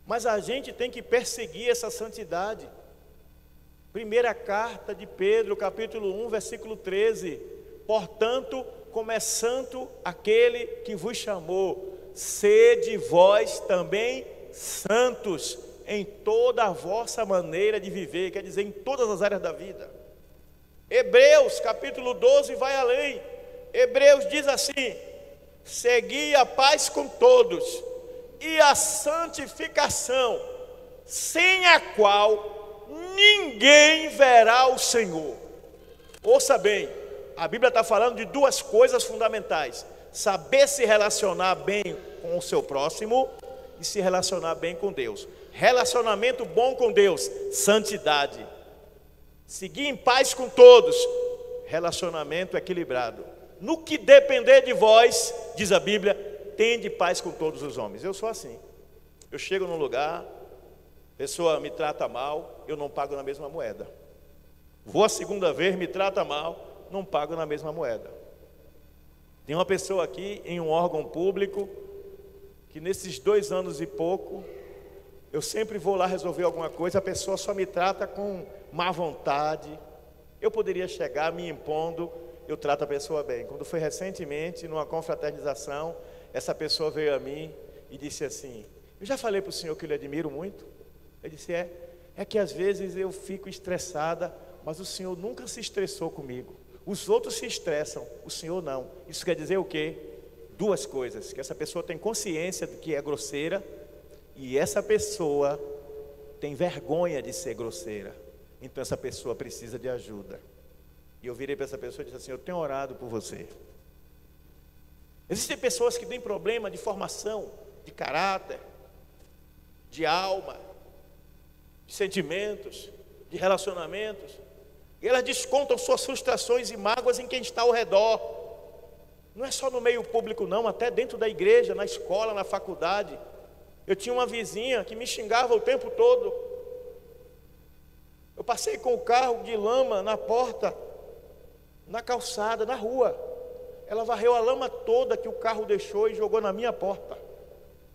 Mas a gente tem que perseguir essa santidade. Primeira carta de Pedro, capítulo 1, versículo 13. Portanto, como é santo aquele que vos chamou, sede vós também santos em toda a vossa maneira de viver, quer dizer, em todas as áreas da vida. Hebreus capítulo 12 vai além. Hebreus diz assim: segui a paz com todos e a santificação, sem a qual ninguém verá o Senhor. Ouça bem, a Bíblia está falando de 2 coisas fundamentais: saber se relacionar bem com o seu próximo e se relacionar bem com Deus. Relacionamento bom com Deus, santidade. Seguir em paz com todos, relacionamento equilibrado. No que depender de vós, diz a Bíblia, tende paz com todos os homens. Eu sou assim. Eu chego num lugar, a pessoa me trata mal, eu não pago na mesma moeda. Vou a segunda vez, me trata mal, não pago na mesma moeda. Tem uma pessoa aqui em um órgão público que nesses 2 anos e pouco, eu sempre vou lá resolver alguma coisa, a pessoa só me trata com má vontade. Eu poderia chegar me impondo, eu trato a pessoa bem. Quando foi recentemente, numa confraternização, essa pessoa veio a mim e disse assim: eu já falei para o senhor que eu lhe admiro muito. Eu disse: é que às vezes eu fico estressada, mas o senhor nunca se estressou comigo. Os outros se estressam, o senhor não. Isso quer dizer o quê? 2 coisas: que essa pessoa tem consciência de que é grosseira, e essa pessoa tem vergonha de ser grosseira. Então essa pessoa precisa de ajuda. E eu virei para essa pessoa e disse assim: eu tenho orado por você. Existem pessoas que têm problema de formação, de caráter, de alma, de sentimentos, de relacionamentos, e elas descontam suas frustrações e mágoas em quem está ao redor. Não é só no meio público não, até dentro da igreja, na escola, na faculdade. Eu tinha uma vizinha que me xingava o tempo todo. Eu passei com o carro de lama na porta, na calçada, na rua. Ela varreu a lama toda que o carro deixou e jogou na minha porta,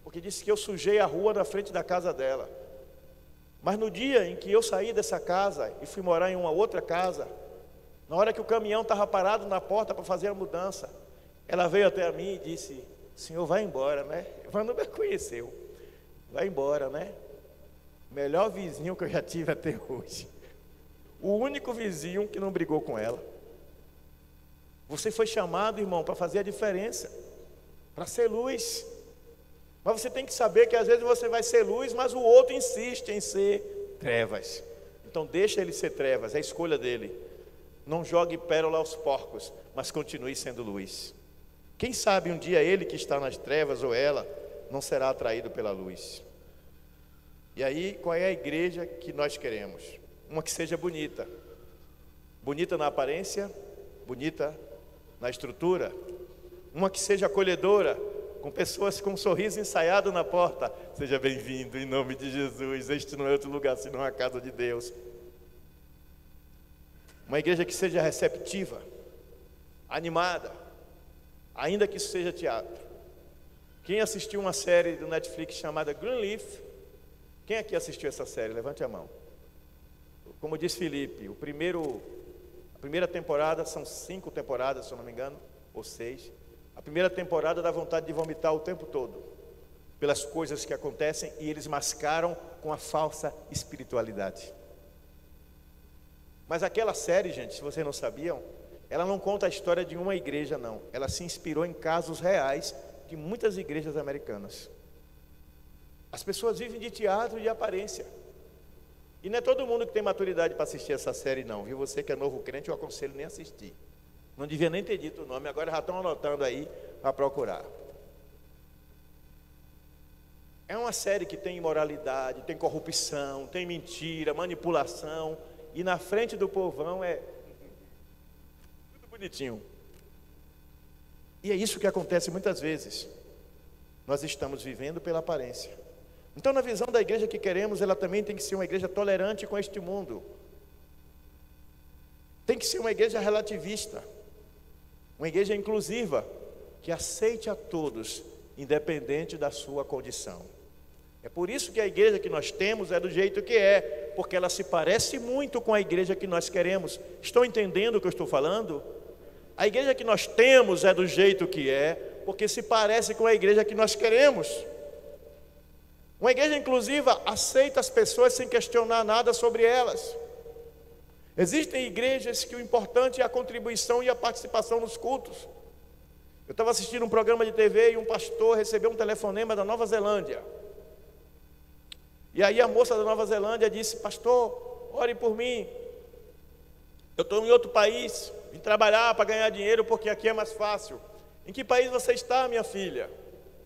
porque disse que eu sujei a rua na frente da casa dela. Mas no dia em que eu saí dessa casa e fui morar em uma outra casa, na hora que o caminhão estava parado na porta para fazer a mudança, ela veio até a mim e disse: senhor, vai embora, né? Mas não me conheceu. Vai embora, né? Melhor vizinho que eu já tive até hoje. O único vizinho que não brigou com ela. Você foi chamado, irmão, para fazer a diferença, para ser luz. Mas você tem que saber que às vezes você vai ser luz, mas o outro insiste em ser trevas. Então deixa ele ser trevas, é a escolha dele. Não jogue pérola aos porcos, mas continue sendo luz. Quem sabe um dia ele que está nas trevas ou ela não será atraído pela luz. E aí, qual é a igreja que nós queremos? Uma que seja bonita. Bonita na aparência, bonita na estrutura. Uma que seja acolhedora, com pessoas com um sorriso ensaiado na porta. Seja bem-vindo em nome de Jesus. Este não é outro lugar senão a casa de Deus. Uma igreja que seja receptiva, animada, ainda que isso seja teatro. Quem assistiu uma série do Netflix chamada Greenleaf? Quem aqui assistiu essa série? Levante a mão. Como diz Felipe, a primeira temporada, são 5 temporadas, se eu não me engano, ou 6. A primeira temporada dá vontade de vomitar o tempo todo. pelas coisas que acontecem e eles mascaram com a falsa espiritualidade. Mas aquela série, gente, se vocês não sabiam, ela não conta a história de uma igreja, não. Ela se inspirou em casos reais de muitas igrejas americanas. As pessoas vivem de teatro e de aparência. E não é todo mundo que tem maturidade para assistir essa série, não, viu? Você que é novo crente, eu aconselho nem assistir. Não devia nem ter dito o nome, agora já estão anotando aí para procurar. É uma série que tem imoralidade, tem corrupção, tem mentira, manipulação, e na frente do povão é tudo bonitinho. E é isso que acontece muitas vezes. Nós estamos vivendo pela aparência. Então, na visão da igreja que queremos, ela também tem que ser uma igreja tolerante com este mundo. Tem que ser uma igreja relativista, uma igreja inclusiva, que aceite a todos, independente da sua condição. É por isso que a igreja que nós temos é do jeito que é, porque ela se parece muito com a igreja que nós queremos. Estão entendendo o que eu estou falando? A igreja que nós temos é do jeito que é, porque se parece com a igreja que nós queremos. Uma igreja inclusiva aceita as pessoas sem questionar nada sobre elas. Existem igrejas que o importante é a contribuição e a participação nos cultos. Eu estava assistindo um programa de TV e um pastor recebeu um telefonema da Nova Zelândia. E aí a moça da Nova Zelândia disse: pastor, ore por mim. Eu estou em outro país, vim trabalhar para ganhar dinheiro porque aqui é mais fácil. Em que país você está, minha filha?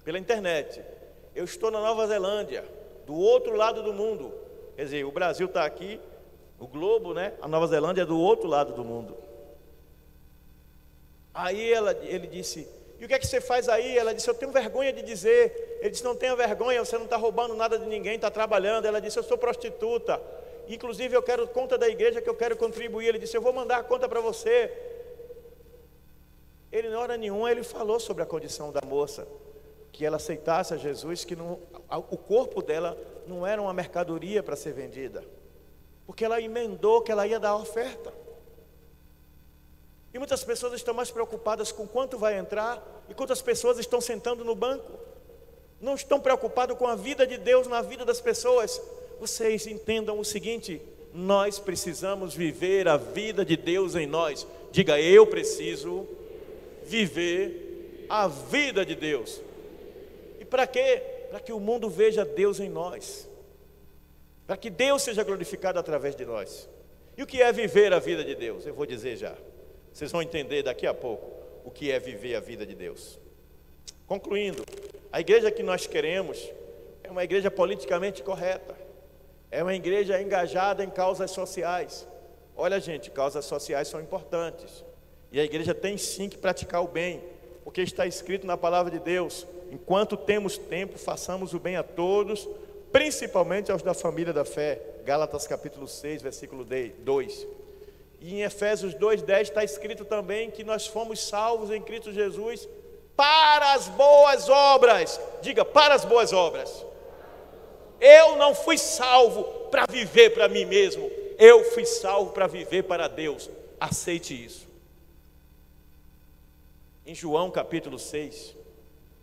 Pela internet. Eu estou na Nova Zelândia, do outro lado do mundo. Quer dizer, o Brasil está aqui, o globo, né? A Nova Zelândia é do outro lado do mundo. Aí ele disse: e o que é que você faz aí? Ela disse: eu tenho vergonha de dizer. Ele disse: não tenha vergonha, você não está roubando nada de ninguém, está trabalhando. Ela disse: eu sou prostituta, inclusive eu quero conta da igreja que eu quero contribuir. Ele disse: eu vou mandar a conta para você. Ele, na hora nenhuma, ele falou sobre a condição da moça, que ela aceitasse a Jesus, que o corpo dela não era uma mercadoria para ser vendida, porque ela emendou que ela ia dar oferta. E muitas pessoas estão mais preocupadas com quanto vai entrar e quantas pessoas estão sentando no banco. Não estão preocupados com a vida de Deus na vida das pessoas. Vocês entendam o seguinte: nós precisamos viver a vida de Deus em nós. Diga: eu preciso viver a vida de Deus. E para quê? Para que o mundo veja Deus em nós, para que Deus seja glorificado através de nós. E o que é viver a vida de Deus? Eu vou dizer já. Vocês vão entender daqui a pouco o que é viver a vida de Deus. Concluindo, a igreja que nós queremos é uma igreja politicamente correta, é uma igreja engajada em causas sociais. Olha, gente, causas sociais são importantes, e a igreja tem sim que praticar o bem, porque está escrito na palavra de Deus: enquanto temos tempo, façamos o bem a todos, principalmente aos da família da fé. Gálatas capítulo 6, versículo 2. E em Efésios 2:10 está escrito também que nós fomos salvos em Cristo Jesus para as boas obras. Diga: para as boas obras. Eu não fui salvo para viver para mim mesmo, eu fui salvo para viver para Deus. Aceite isso. Em João capítulo 6,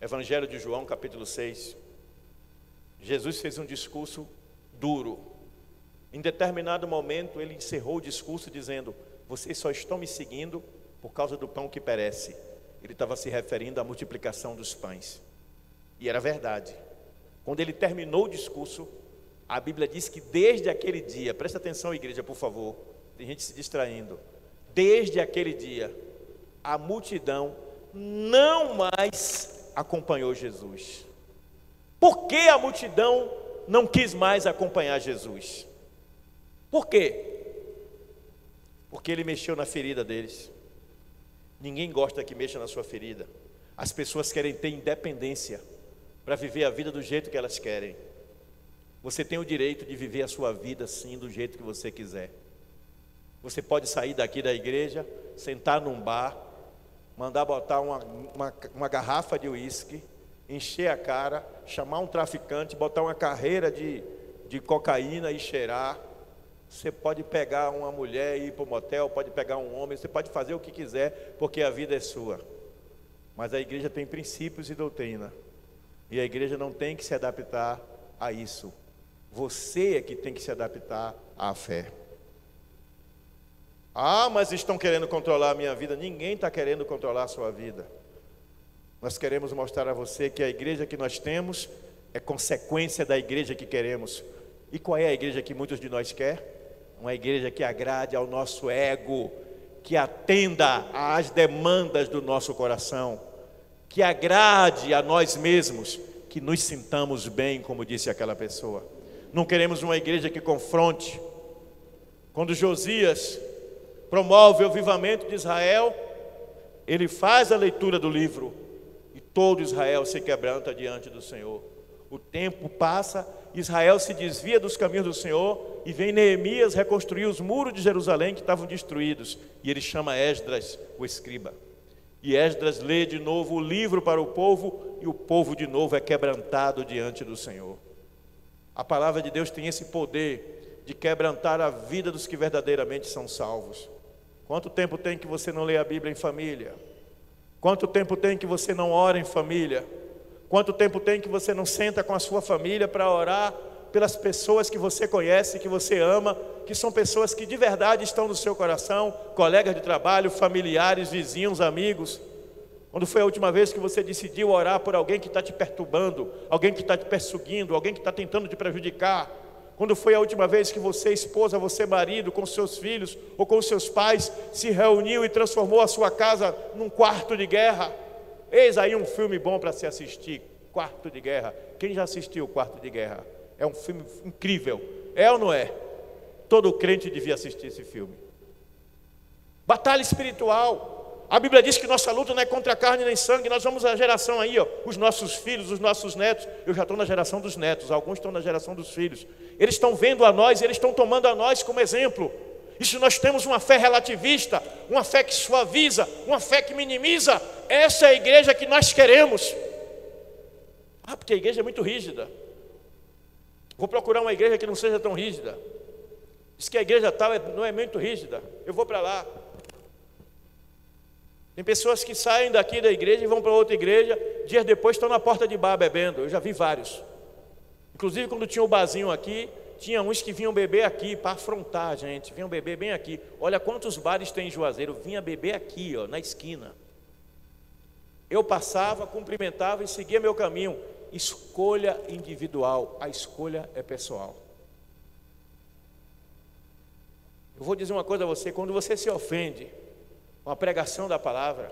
Evangelho de João capítulo 6, Jesus fez um discurso duro. Em determinado momento ele encerrou o discurso dizendo: vocês só estão me seguindo por causa do pão que perece. Ele estava se referindo à multiplicação dos pães. E era verdade. Quando ele terminou o discurso, a Bíblia diz que desde aquele dia, presta atenção, igreja, por favor, tem gente se distraindo. Desde aquele dia, a multidão não mais acompanhou Jesus. Por que a multidão não quis mais acompanhar Jesus? Por quê? Porque ele mexeu na ferida deles. Ninguém gosta que mexa na sua ferida. As pessoas querem ter independência para viver a vida do jeito que elas querem. Você tem o direito de viver a sua vida sim, do jeito que você quiser. Você pode sair daqui da igreja, sentar num bar, mandar botar uma garrafa de uísque, encher a cara, chamar um traficante, botar uma carreira de cocaína e cheirar. Você pode pegar uma mulher e ir para o motel, pode pegar um homem, você pode fazer o que quiser, porque a vida é sua. Mas a igreja tem princípios e doutrina. E a igreja não tem que se adaptar a isso. Você é que tem que se adaptar à fé. Ah, mas estão querendo controlar a minha vida. Ninguém está querendo controlar a sua vida. Nós queremos mostrar a você que a igreja que nós temos é consequência da igreja que queremos. E qual é a igreja que muitos de nós quer? Uma igreja que agrade ao nosso ego, que atenda às demandas do nosso coração, que agrade a nós mesmos, que nos sintamos bem, como disse aquela pessoa. Não queremos uma igreja que confronte. Quando Josias promove o avivamento de Israel, ele faz a leitura do livro e todo Israel se quebranta diante do Senhor. O tempo passa, Israel se desvia dos caminhos do Senhor e vem Neemias reconstruir os muros de Jerusalém que estavam destruídos. E ele chama Esdras, o escriba. E Esdras lê de novo o livro para o povo e o povo de novo é quebrantado diante do Senhor. A palavra de Deus tem esse poder de quebrantar a vida dos que verdadeiramente são salvos. Quanto tempo tem que você não lê a Bíblia em família? Quanto tempo tem que você não ora em família? Quanto tempo tem que você não senta com a sua família para orar pelas pessoas que você conhece, que você ama, que são pessoas que de verdade estão no seu coração, colegas de trabalho, familiares, vizinhos, amigos? Quando foi a última vez que você decidiu orar por alguém que está te perturbando, alguém que está te perseguindo, alguém que está tentando te prejudicar? Quando foi a última vez que você, esposa, você, marido, com seus filhos ou com seus pais, se reuniu e transformou a sua casa num quarto de guerra? Eis aí um filme bom para se assistir, Quarto de Guerra. Quem já assistiu Quarto de Guerra? É um filme incrível, é ou não é? Todo crente devia assistir esse filme. Batalha espiritual. A Bíblia diz que nossa luta não é contra a carne nem sangue. Nós vamos à geração aí, ó, os nossos filhos, os nossos netos. Eu já estou na geração dos netos, alguns estão na geração dos filhos. Eles estão vendo a nós, eles estão tomando a nós como exemplo. E se nós temos uma fé relativista, uma fé que suaviza, uma fé que minimiza, essa é a igreja que nós queremos. Ah, porque a igreja é muito rígida. Vou procurar uma igreja que não seja tão rígida. Diz que a igreja tal não é muito rígida. Eu vou para lá. Tem pessoas que saem daqui da igreja e vão para outra igreja, dias depois estão na porta de bar bebendo. Eu já vi vários. Inclusive quando tinha o barzinho aqui, tinha uns que vinham beber aqui para afrontar a gente, vinham beber bem aqui. Olha quantos bares tem em Juazeiro, vinha beber aqui, ó, na esquina. Eu passava, cumprimentava e seguia meu caminho. Escolha individual, a escolha é pessoal. Eu vou dizer uma coisa a você, quando você se ofende com a pregação da palavra,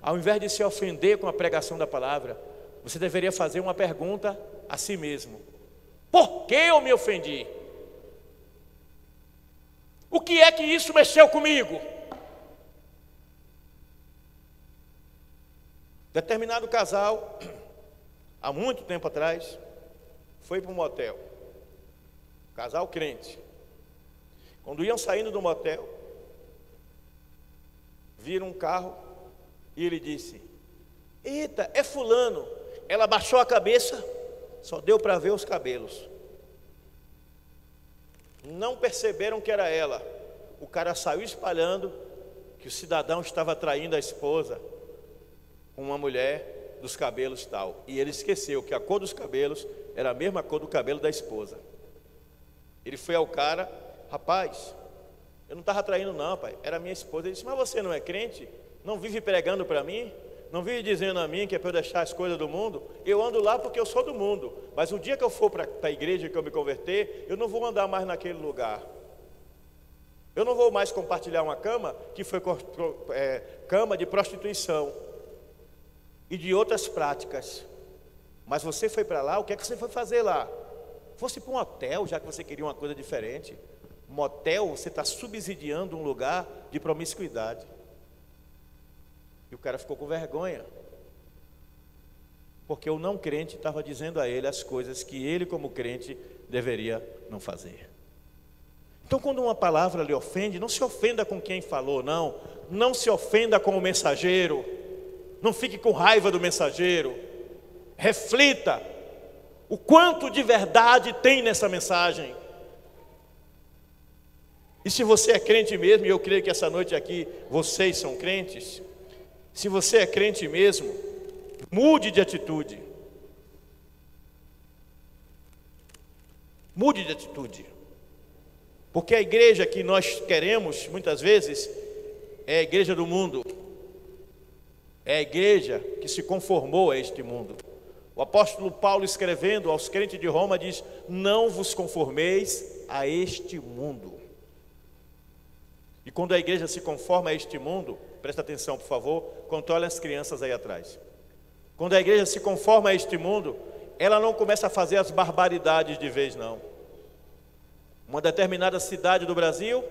ao invés de se ofender com a pregação da palavra, você deveria fazer uma pergunta a si mesmo. Por que eu me ofendi? O que é que isso mexeu comigo? Determinado casal, há muito tempo atrás, foi para um motel. Casal crente. Quando iam saindo do motel, viram um carro e ele disse: eita, é fulano. Ela baixou a cabeça, só deu para ver os cabelos. Não perceberam que era ela. O cara saiu espalhando que o cidadão estava traindo a esposa com uma mulher dos cabelos tal. E ele esqueceu que a cor dos cabelos era a mesma cor do cabelo da esposa. Ele foi ao cara: rapaz, eu não estava traindo não, pai, era minha esposa. Ele disse: mas você não é crente? Não vive pregando para mim? Não vive dizendo a mim que é para eu deixar as coisas do mundo? Eu ando lá porque eu sou do mundo, mas o dia que eu for para a igreja, que eu me converter, eu não vou andar mais naquele lugar. Eu não vou mais compartilhar uma cama que foi cama de prostituição e de outras práticas. Mas você foi para lá, o que é que você foi fazer lá? Fosse para um hotel, já que você queria uma coisa diferente. Motel, você está subsidiando um lugar de promiscuidade. E o cara ficou com vergonha, porque o não crente estava dizendo a ele as coisas que ele, como crente, deveria não fazer. Então, quando uma palavra lhe ofende, não se ofenda com quem falou, não. Não se ofenda com o mensageiro. Não fique com raiva do mensageiro. Reflita o quanto de verdade tem nessa mensagem. E se você é crente mesmo, e eu creio que essa noite aqui vocês são crentes, se você é crente mesmo, mude de atitude. Mude de atitude. Porque a igreja que nós queremos, muitas vezes, é a igreja do mundo. É a igreja que se conformou a este mundo. O apóstolo Paulo, escrevendo aos crentes de Roma, diz: não vos conformeis a este mundo. E quando a igreja se conforma a este mundo, presta atenção, por favor, controle as crianças aí atrás. Quando a igreja se conforma a este mundo, ela não começa a fazer as barbaridades de vez, não. Uma determinada cidade do Brasil,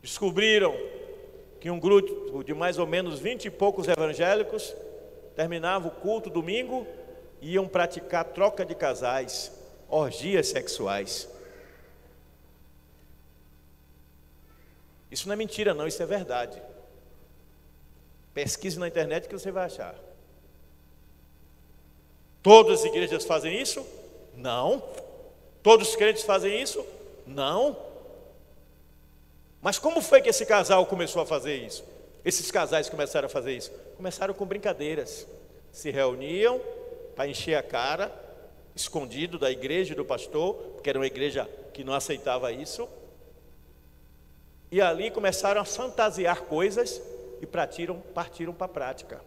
descobriram que um grupo de mais ou menos 20 e poucos evangélicos terminava o culto domingo e iam praticar troca de casais, orgias sexuais. Isso não é mentira não, isso é verdade. Pesquise na internet que você vai achar. Todas as igrejas fazem isso? Não. Todos os crentes fazem isso? Não. Mas como foi que esse casal começou a fazer isso? Esses casais começaram a fazer isso? Começaram com brincadeiras. Se reuniam para encher a cara, escondido da igreja e do pastor, porque era uma igreja que não aceitava isso. E ali começaram a fantasiar coisas e partiram para a prática.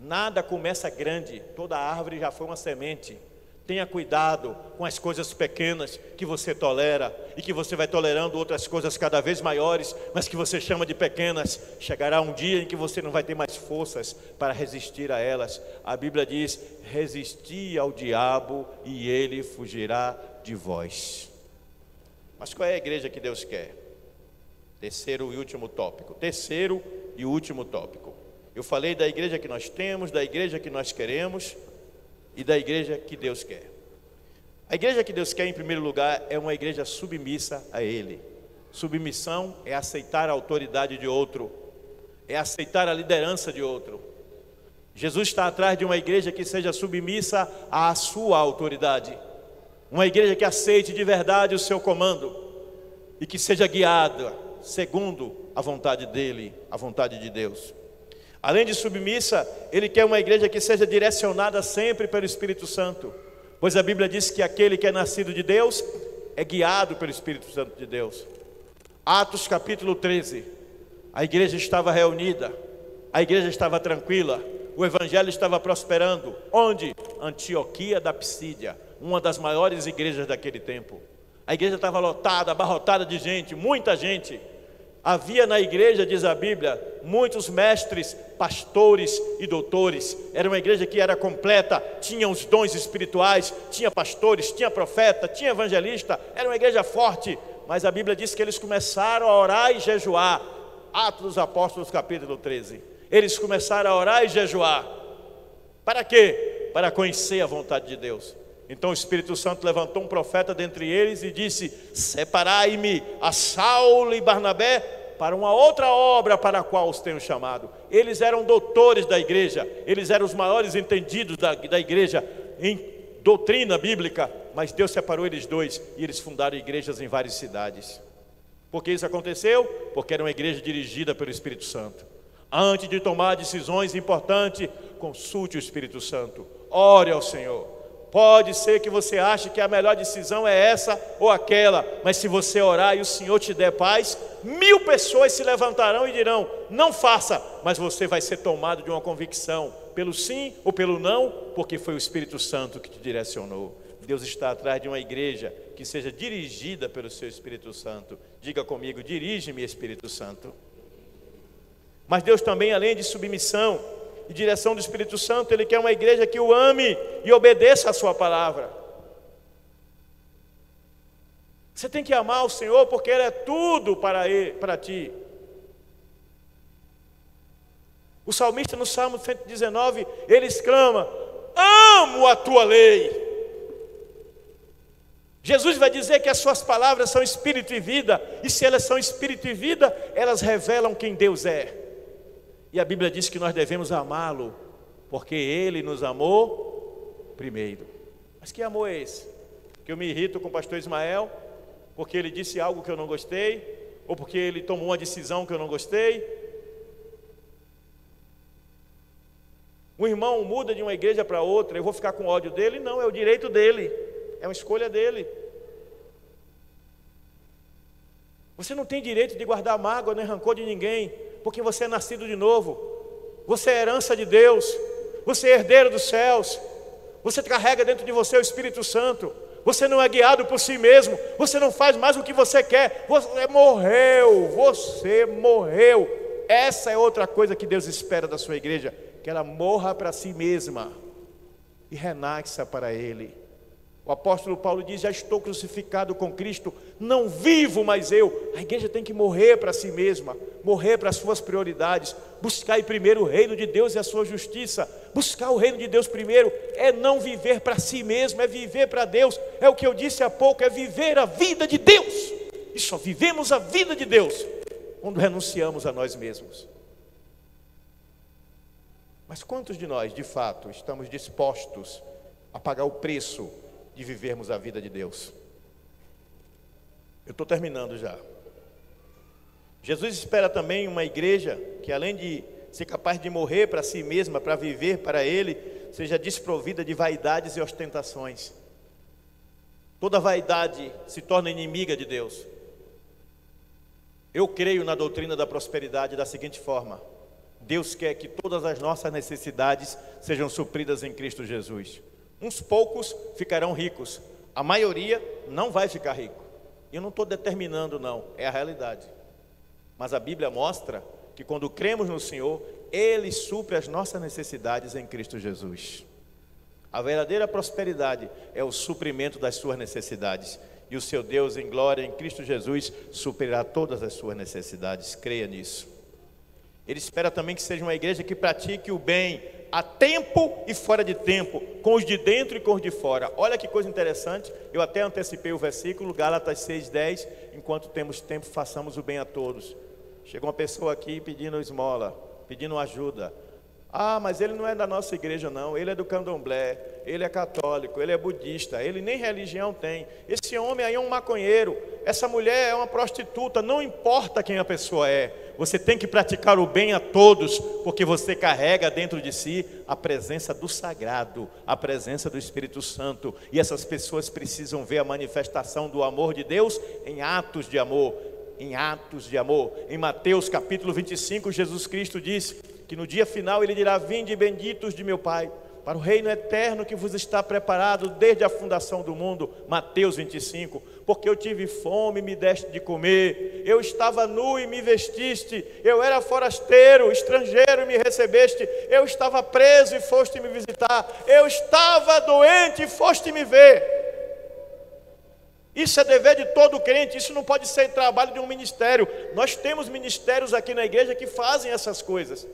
Nada começa grande, toda árvore já foi uma semente. Tenha cuidado com as coisas pequenas que você tolera e que você vai tolerando outras coisas cada vez maiores, mas que você chama de pequenas. Chegará um dia em que você não vai ter mais forças para resistir a elas. A Bíblia diz: resisti ao diabo e ele fugirá de vós. Mas qual é a igreja que Deus quer? Terceiro e último tópico. Eu falei da igreja que nós temos, da igreja que nós queremos e da igreja que Deus quer. A igreja que Deus quer, em primeiro lugar, é uma igreja submissa a Ele. Submissão é aceitar a autoridade de outro, é aceitar a liderança de outro. Jesus está atrás de uma igreja que seja submissa à sua autoridade, uma igreja que aceite de verdade o seu comando e que seja guiada segundo a vontade dEle, a vontade de Deus. Além de submissa, Ele quer uma igreja que seja direcionada sempre pelo Espírito Santo, pois a Bíblia diz que aquele que é nascido de Deus é guiado pelo Espírito Santo de Deus. Atos capítulo 13, a igreja estava reunida, a igreja estava tranquila, o evangelho estava prosperando. Onde? Antioquia da Psídia, uma das maiores igrejas daquele tempo. A igreja estava lotada, abarrotada de gente, muita gente. Havia na igreja, diz a Bíblia, muitos mestres, pastores e doutores. Era uma igreja que era completa, tinha os dons espirituais, tinha pastores, tinha profeta, tinha evangelista. Era uma igreja forte, mas a Bíblia diz que eles começaram a orar e jejuar. Atos dos Apóstolos capítulo 13. Eles começaram a orar e jejuar. Para quê? Para conhecer a vontade de Deus. Então o Espírito Santo levantou um profeta dentre eles e disse: separai-me a Saulo e Barnabé para uma outra obra para a qual os tenho chamado. Eles eram doutores da igreja, eles eram os maiores entendidos da igreja em doutrina bíblica, mas Deus separou eles dois e eles fundaram igrejas em várias cidades. Por que isso aconteceu? Porque era uma igreja dirigida pelo Espírito Santo. Antes de tomar decisões importantes, consulte o Espírito Santo, ore ao Senhor. Pode ser que você ache que a melhor decisão é essa ou aquela, mas se você orar e o Senhor te der paz, 1000 pessoas se levantarão e dirão: não faça, mas você vai ser tomado de uma convicção, pelo sim ou pelo não, porque foi o Espírito Santo que te direcionou. Deus está atrás de uma igreja que seja dirigida pelo seu Espírito Santo. Diga comigo: dirige-me, Espírito Santo. Mas Deus também, além de submissão e direção do Espírito Santo, Ele quer uma igreja que o ame e obedeça a sua palavra. Você tem que amar o Senhor porque Ele é tudo para ti. O salmista no Salmo 119, ele exclama: amo a tua lei. Jesus vai dizer que as suas palavras são espírito e vida, e se elas são espírito e vida, elas revelam quem Deus é. E a Bíblia diz que nós devemos amá-lo, porque Ele nos amou primeiro. Mas que amor é esse? Que eu me irrito com o pastor Ismael, porque ele disse algo que eu não gostei, ou porque ele tomou uma decisão que eu não gostei? Um irmão muda de uma igreja para outra, eu vou ficar com ódio dele? Não, é o direito dele, é uma escolha dele. Você não tem direito de guardar mágoa nem rancor de ninguém, porque você é nascido de novo, você é herança de Deus, você é herdeiro dos céus, você carrega dentro de você o Espírito Santo, você não é guiado por si mesmo, você não faz mais o que você quer, você morreu. Essa é outra coisa que Deus espera da sua igreja, que ela morra para si mesma e renasça para Ele. O apóstolo Paulo diz: já estou crucificado com Cristo, não vivo mais eu. A igreja tem que morrer para si mesma, morrer para as suas prioridades, buscar primeiro o reino de Deus e a sua justiça. Buscar o reino de Deus primeiro é não viver para si mesmo, é viver para Deus. É o que eu disse há pouco, é viver a vida de Deus. E só vivemos a vida de Deus quando renunciamos a nós mesmos. Mas quantos de nós, de fato, estamos dispostos a pagar o preço de vivermos a vida de Deus? Eu estou terminando já. Jesus espera também uma igreja que, além de ser capaz de morrer para si mesma, para viver para Ele, seja desprovida de vaidades e ostentações. Toda vaidade se torna inimiga de Deus. Eu creio na doutrina da prosperidade da seguinte forma: Deus quer que todas as nossas necessidades sejam supridas em Cristo Jesus. Uns poucos ficarão ricos, a maioria não vai ficar rico. Eu não estou determinando, não, é a realidade. Mas a Bíblia mostra que quando cremos no Senhor, Ele supre as nossas necessidades em Cristo Jesus. A verdadeira prosperidade é o suprimento das suas necessidades. E o seu Deus em glória em Cristo Jesus suprirá todas as suas necessidades. Creia nisso. Ele espera também que seja uma igreja que pratique o bem a tempo e fora de tempo, com os de dentro e com os de fora. Olha que coisa interessante, eu até antecipei o versículo, Gálatas 6:10, enquanto temos tempo, façamos o bem a todos. Chegou uma pessoa aqui pedindo esmola, pedindo ajuda. Ah, mas ele não é da nossa igreja não, ele é do candomblé, ele é católico, ele é budista, ele nem religião tem. Esse homem aí é um maconheiro, essa mulher é uma prostituta, não importa quem a pessoa é. Você tem que praticar o bem a todos, porque você carrega dentro de si a presença do sagrado, a presença do Espírito Santo. E essas pessoas precisam ver a manifestação do amor de Deus em atos de amor. Em atos de amor. Em Mateus capítulo 25, Jesus Cristo diz que no dia final Ele dirá: vinde benditos de meu Pai, para o reino eterno que vos está preparado desde a fundação do mundo. Mateus 25, porque eu tive fome e me deste de comer, eu estava nu e me vestiste, eu era forasteiro, estrangeiro e me recebeste, eu estava preso e foste me visitar, eu estava doente e foste me ver. Isso é dever de todo crente, isso não pode ser trabalho de um ministério. Nós temos ministérios aqui na igreja que fazem essas coisas.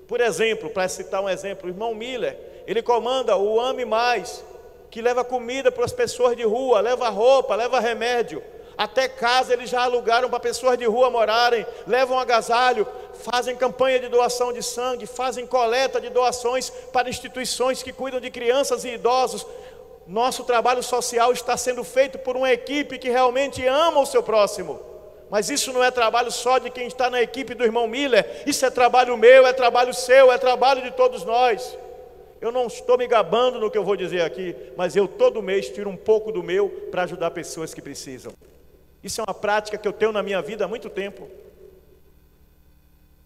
Por exemplo, para citar um exemplo, o irmão Miller, ele comanda o Ame Mais, que leva comida para as pessoas de rua, leva roupa, leva remédio. Até casa eles já alugaram para pessoas de rua morarem, levam agasalho, fazem campanha de doação de sangue, fazem coleta de doações para instituições que cuidam de crianças e idosos. Nosso trabalho social está sendo feito por uma equipe que realmente ama o seu próximo. Mas isso não é trabalho só de quem está na equipe do irmão Miller. Isso é trabalho meu, é trabalho seu, é trabalho de todos nós. Eu não estou me gabando no que eu vou dizer aqui, mas eu todo mês tiro um pouco do meu para ajudar pessoas que precisam. Isso é uma prática que eu tenho na minha vida há muito tempo.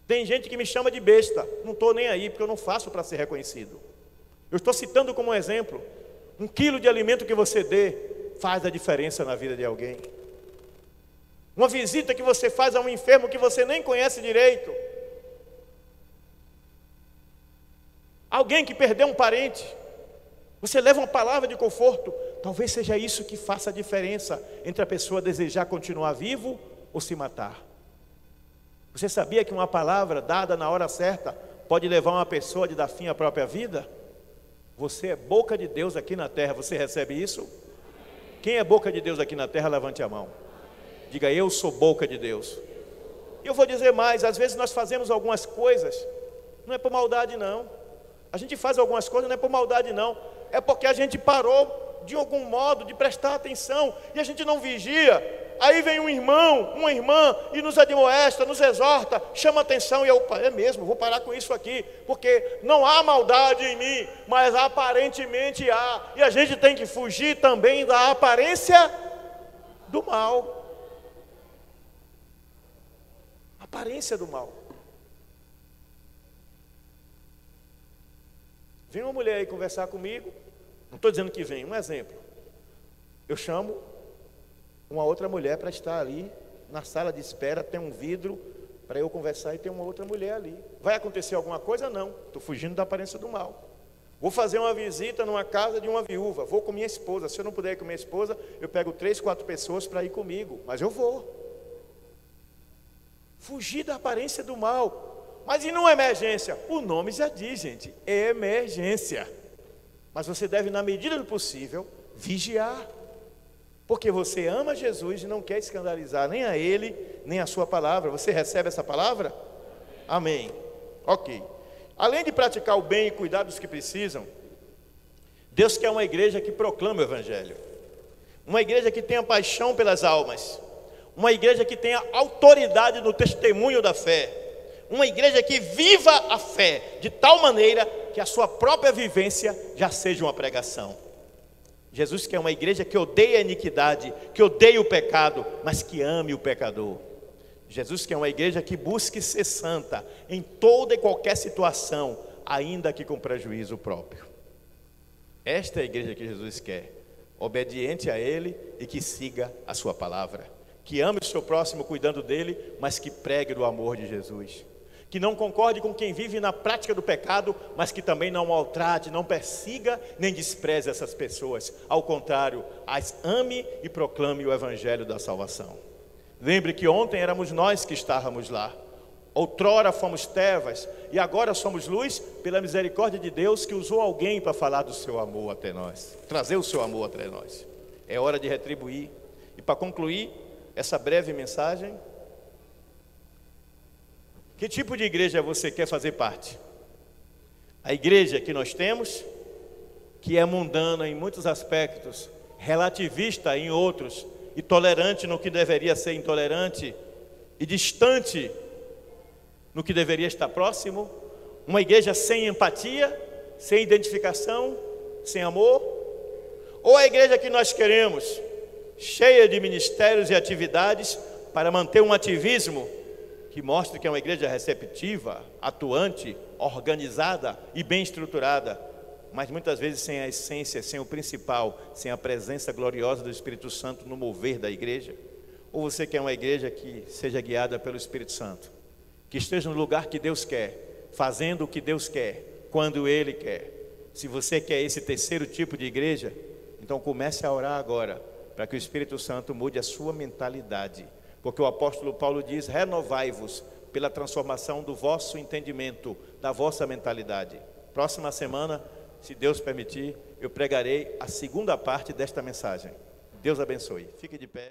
Tem gente que me chama de besta. Não estou nem aí, porque eu não faço para ser reconhecido. Eu estou citando como exemplo. 1 quilo de alimento que você dê faz a diferença na vida de alguém. Uma visita que você faz a um enfermo que você nem conhece direito. Alguém que perdeu um parente, você leva uma palavra de conforto. Talvez seja isso que faça a diferença entre a pessoa desejar continuar vivo ou se matar. Você sabia que uma palavra dada na hora certa pode levar uma pessoa a dar fim à própria vida? Você é boca de Deus aqui na terra, você recebe isso? Quem é boca de Deus aqui na terra, levante a mão. Diga: eu sou boca de Deus. E eu vou dizer mais, às vezes nós fazemos algumas coisas, não é por maldade não. A gente faz algumas coisas não é por maldade não, é porque a gente parou de algum modo de prestar atenção, e a gente não vigia. Aí vem um irmão, uma irmã, e nos admoesta, nos exorta, chama atenção, e eu, é mesmo, vou parar com isso aqui, porque não há maldade em mim, mas aparentemente há, e a gente tem que fugir também da aparência do mal. Aparência do mal. Vem uma mulher aí conversar comigo, não estou dizendo que vem, um exemplo. Eu chamo uma outra mulher para estar ali na sala de espera, tem um vidro para eu conversar e tem uma outra mulher ali. Vai acontecer alguma coisa? Não, estou fugindo da aparência do mal. Vou fazer uma visita numa casa de uma viúva, vou com minha esposa. Se eu não puder ir com minha esposa, eu pego 3, 4 pessoas para ir comigo, mas eu vou. Fugir da aparência do mal. Mas e numa emergência? O nome já diz, gente, emergência. Mas você deve, na medida do possível, vigiar. Porque você ama Jesus e não quer escandalizar nem a Ele, nem a sua palavra. Você recebe essa palavra? Amém. Ok. Além de praticar o bem e cuidar dos que precisam, Deus quer uma igreja que proclame o Evangelho. Uma igreja que tenha paixão pelas almas. Uma igreja que tenha autoridade no testemunho da fé. Uma igreja que viva a fé de tal maneira que a sua própria vivência já seja uma pregação. Jesus quer uma igreja que odeie a iniquidade, que odeie o pecado, mas que ame o pecador. Jesus quer uma igreja que busque ser santa em toda e qualquer situação, ainda que com prejuízo próprio. Esta é a igreja que Jesus quer, obediente a Ele e que siga a sua palavra. Que ame o seu próximo cuidando dele, mas que pregue do amor de Jesus. Que não concorde com quem vive na prática do pecado, mas que também não maltrate, não persiga, nem despreze essas pessoas. Ao contrário, as ame e proclame o Evangelho da salvação. Lembre que ontem éramos nós que estávamos lá. Outrora fomos trevas e agora somos luz pela misericórdia de Deus que usou alguém para falar do seu amor até nós. Trazer o seu amor até nós. É hora de retribuir. E para concluir essa breve mensagem, que tipo de igreja você quer fazer parte? A igreja que nós temos, que é mundana em muitos aspectos, relativista em outros, e tolerante no que deveria ser intolerante, e distante no que deveria estar próximo? Uma igreja sem empatia, sem identificação, sem amor? Ou a igreja que nós queremos, cheia de ministérios e atividades, para manter um ativismo que mostre que é uma igreja receptiva, atuante, organizada e bem estruturada, mas muitas vezes sem a essência, sem o principal, sem a presença gloriosa do Espírito Santo no mover da igreja? Ou você quer uma igreja que seja guiada pelo Espírito Santo, que esteja no lugar que Deus quer, fazendo o que Deus quer, quando Ele quer? Se você quer esse terceiro tipo de igreja, então comece a orar agora, para que o Espírito Santo mude a sua mentalidade. Porque o apóstolo Paulo diz: renovai-vos pela transformação do vosso entendimento, da vossa mentalidade. Próxima semana, se Deus permitir, eu pregarei a segunda parte desta mensagem. Deus abençoe. Fique de pé.